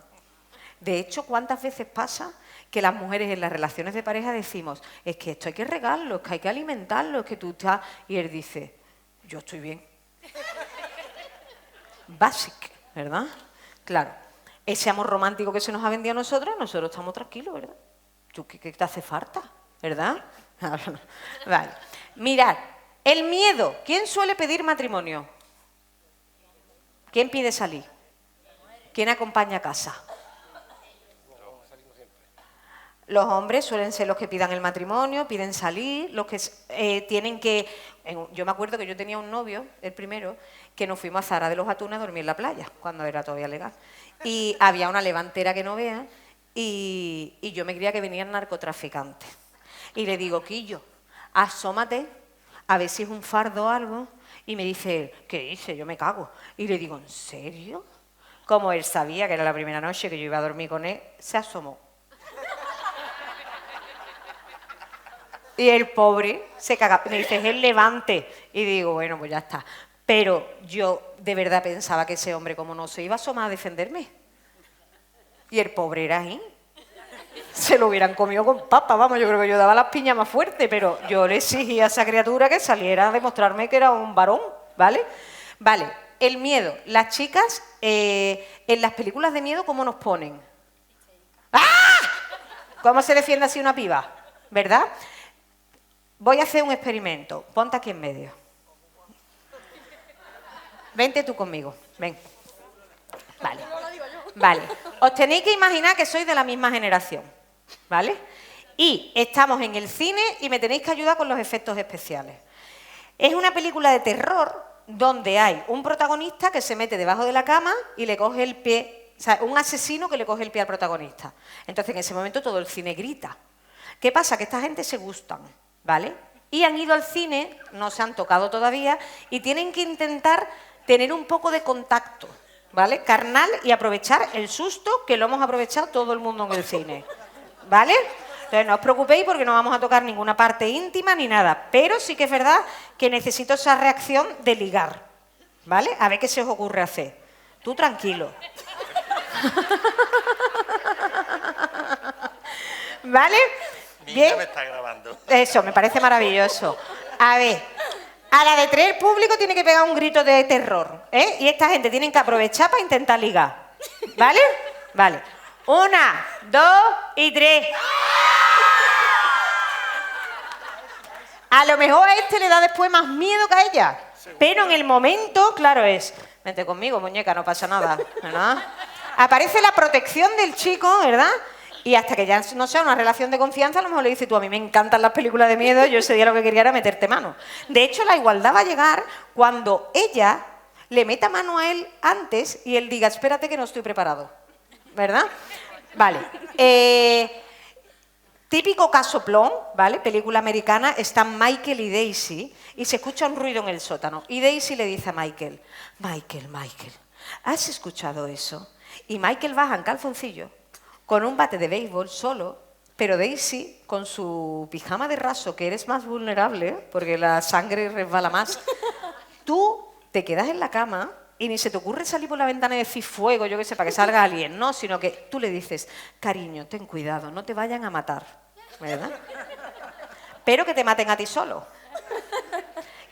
De hecho, ¿cuántas veces pasa que las mujeres en las relaciones de pareja decimos, es que esto hay que regarlo, es que hay que alimentarlo, es que tú estás... Y él dice, yo estoy bien. Basic, ¿verdad? Claro. Ese amor romántico que se nos ha vendido a nosotros estamos tranquilos, ¿verdad? ¿Tú qué te hace falta? ¿Verdad? Vale. Mirad, el miedo. ¿Quién suele pedir matrimonio? ¿Quién pide salir? ¿Quién acompaña a casa? Los hombres suelen ser los que pidan el matrimonio, piden salir, los que tienen que... Yo me acuerdo que yo tenía un novio, el primero, que nos fuimos a Zara de los Atunes a dormir en la playa, cuando era todavía legal. Y había una levantera que no veas, y yo me creía que venían narcotraficantes. Y le digo, Quillo, asómate, a ver si es un fardo o algo. Y me dice, ¿qué dice? Yo me cago. Y le digo, ¿en serio? Como él sabía que era la primera noche que yo iba a dormir con él, se asomó. Y el pobre se caga. Me dice, es el Levante. Y digo, bueno, pues ya está. Pero yo de verdad pensaba que ese hombre, como no se iba a asomar a defenderme. Y el pobre era ahí. Se lo hubieran comido con papa, vamos, yo creo que yo daba las piñas más fuerte, pero yo le exigía a esa criatura que saliera a demostrarme que era un varón, ¿vale? Vale, el miedo. Las chicas, en las películas de miedo, ¿cómo nos ponen? ¡Ah! ¿Cómo se defiende así una piba? ¿Verdad? Voy a hacer un experimento. Ponte aquí en medio. Vente tú conmigo, ven. Vale. Vale. Os tenéis que imaginar que sois de la misma generación, ¿vale? Y estamos en el cine y me tenéis que ayudar con los efectos especiales. Es una película de terror donde hay un protagonista que se mete debajo de la cama y le coge el pie, o sea, un asesino que le coge el pie al protagonista. Entonces, en ese momento todo el cine grita. ¿Qué pasa? Que esta gente se gustan, ¿vale? Y han ido al cine, no se han tocado todavía, y tienen que intentar tener un poco de contacto, ¿vale? Carnal, y aprovechar el susto que lo hemos aprovechado todo el mundo en el cine, ¿vale? Entonces no os preocupéis porque no vamos a tocar ninguna parte íntima ni nada, pero sí que es verdad que necesito esa reacción de ligar, ¿vale? A ver qué se os ocurre hacer. Tú tranquilo. ¿Vale? Mi Bien. hija me está grabando. Eso, me parece maravilloso. A ver, a la de 3 el público tiene que pegar un grito de terror, ¿eh? Y esta gente tiene que aprovechar para intentar ligar, ¿vale? Vale. 1, 2 y 3. A lo mejor a este le da después más miedo que a ella, pero en el momento, claro, es, vente conmigo, muñeca, no pasa nada, ¿verdad? Aparece la protección del chico, ¿verdad? Y hasta que ya no sea una relación de confianza, a lo mejor le dices tú, a mí me encantan las películas de miedo, yo ese día lo que quería era meterte mano. De hecho, la igualdad va a llegar cuando ella le meta mano a él antes y él diga, espérate que no estoy preparado, ¿verdad? Vale. Típico caso Plon, ¿vale? Película americana, están Michael y Daisy y se escucha un ruido en el sótano. Y Daisy le dice a Michael, Michael, ¿has escuchado eso? Y Michael baja en calzoncillo, con un bate de béisbol solo, pero Daisy, con su pijama de raso, que eres más vulnerable, porque la sangre resbala más, tú te quedas en la cama y ni se te ocurre salir por la ventana y decir fuego, yo qué sé, para que salga alguien, no, sino que tú le dices, cariño, ten cuidado, no te vayan a matar, ¿verdad? Pero que te maten a ti solo.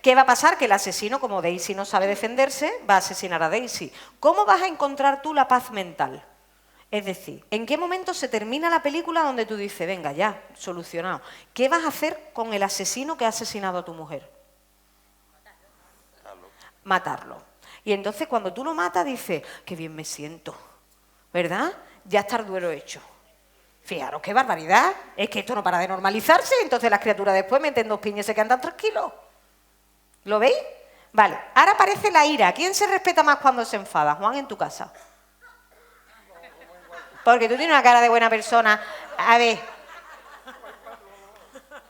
¿Qué va a pasar? Que el asesino, como Daisy no sabe defenderse, va a asesinar a Daisy. ¿Cómo vas a encontrar tú la paz mental? Es decir, ¿en qué momento se termina la película donde tú dices, venga, ya, solucionado? ¿Qué vas a hacer con el asesino que ha asesinado a tu mujer? Matarlo. Y entonces cuando tú lo matas dices, qué bien me siento, ¿verdad? Ya está el duelo hecho. Fijaros, qué barbaridad. Es que esto no para de normalizarse, entonces las criaturas después meten 2 piñas y se quedan tan tranquilos. ¿Lo veis? Vale, ahora aparece la ira. ¿Quién se respeta más cuando se enfada? Juan, en tu casa. Porque tú tienes una cara de buena persona. A ver.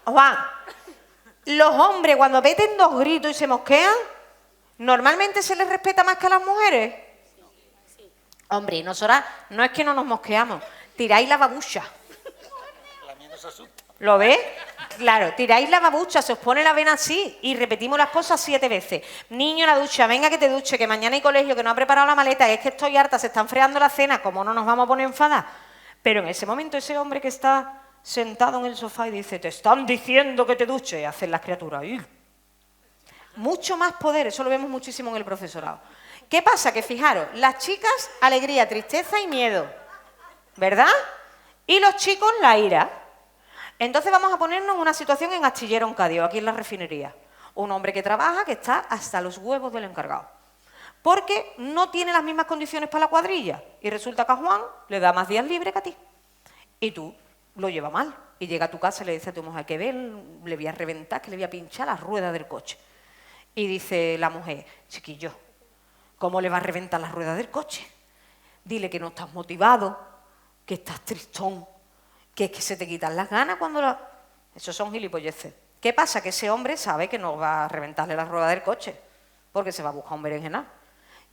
Juan, los hombres cuando meten 2 gritos y se mosquean, ¿normalmente se les respeta más que a las mujeres? Hombre, nosotras no es que no nos mosqueamos, tiráis la babucha. La mía no se asusta. ¿Lo ves? Claro, tiráis la babucha, se os pone la vena así y repetimos las cosas 7 veces. Niño, la ducha, venga que te duche, que mañana hay colegio, que no ha preparado la maleta, es que estoy harta, se están freando la cena, ¿cómo no nos vamos a poner enfadadas? Pero en ese momento ese hombre que está sentado en el sofá y dice, te están diciendo que te duche, y hacen las criaturas. ¡Ih! Mucho más poder, eso lo vemos muchísimo en el profesorado. ¿Qué pasa? Que fijaros, las chicas, alegría, tristeza y miedo, ¿verdad? Y los chicos, la ira. Entonces vamos a ponernos una situación en Astillero Oncadio, aquí en la refinería. Un hombre que trabaja, que está hasta los huevos del encargado. Porque no tiene las mismas condiciones para la cuadrilla. Y resulta que a Juan le da más días libres que a ti. Y tú lo llevas mal. Y llega a tu casa y le dice a tu mujer que ve, le voy a reventar, que le voy a pinchar las ruedas del coche. Y dice la mujer, chiquillo, ¿cómo le va a reventar las ruedas del coche? Dile que no estás motivado, que estás tristón, que es que se te quitan las ganas cuando la... Esos son gilipolleces. ¿Qué pasa? Que ese hombre sabe que no va a reventarle las ruedas del coche, porque se va a buscar un berenjenal.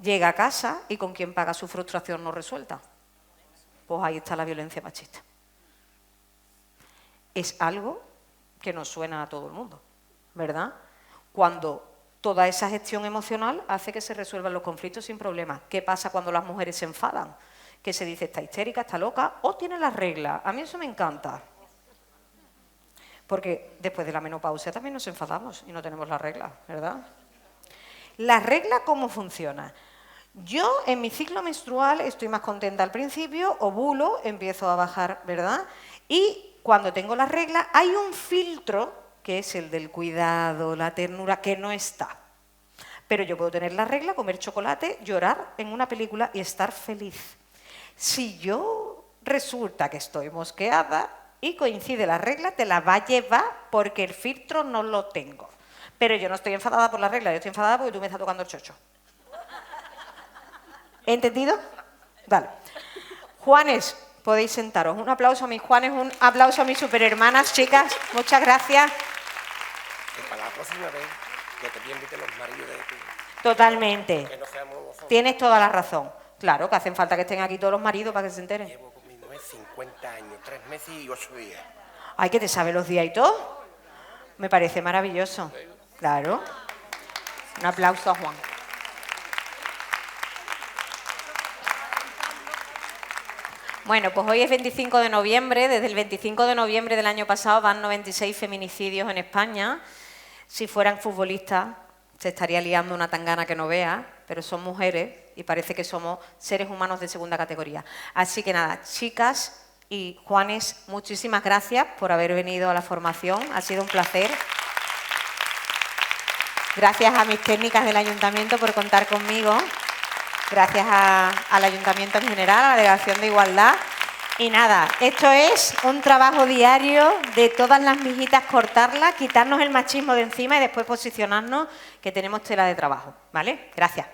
Llega a casa y ¿con quién paga su frustración no resuelta? Pues ahí está la violencia machista. Es algo que nos suena a todo el mundo, ¿verdad? Cuando toda esa gestión emocional hace que se resuelvan los conflictos sin problemas. ¿Qué pasa cuando las mujeres se enfadan? Que se dice, está histérica, está loca, o tiene las reglas. A mí eso me encanta. Porque después de la menopausia también nos enfadamos y no tenemos las reglas, ¿verdad? ¿La regla cómo funciona? Yo en mi ciclo menstrual estoy más contenta al principio, ovulo, empiezo a bajar, ¿verdad? Y cuando tengo las reglas hay un filtro, que es el del cuidado, la ternura, que no está. Pero yo puedo tener la regla, comer chocolate, llorar en una película y estar feliz. Si yo resulta que estoy mosqueada y coincide la regla, te la va a llevar porque el filtro no lo tengo. Pero yo no estoy enfadada por la regla, yo estoy enfadada porque tú me estás tocando el chocho. ¿Entendido? Vale. Juanes, podéis sentaros. Un aplauso a mis Juanes, un aplauso a mis superhermanas, chicas. Muchas gracias. Y para la próxima vez, que te inviten los maridos de tu... Totalmente. Que no seamos nosotros. Tienes toda la razón. Claro, que hacen falta que estén aquí todos los maridos para que se enteren. Llevo con mi mujer 50 años, 3 meses y 8 días. Ay, que te sabe los días y todo. Me parece maravilloso. Claro. Un aplauso a Juan. Bueno, pues hoy es 25 de noviembre. Desde el 25 de noviembre del año pasado van 96 feminicidios en España. Si fueran futbolistas, se estaría liando una tangana que no vea, pero son mujeres y parece que somos seres humanos de segunda categoría. Así que nada, chicas y Juanes, muchísimas gracias por haber venido a la formación. Ha sido un placer. Gracias a mis técnicas del Ayuntamiento por contar conmigo. Gracias al Ayuntamiento en general, a la Delegación de Igualdad. Y nada, esto es un trabajo diario de todas las mijitas, cortarlas, quitarnos el machismo de encima y después posicionarnos, que tenemos tela de trabajo, ¿vale? Gracias.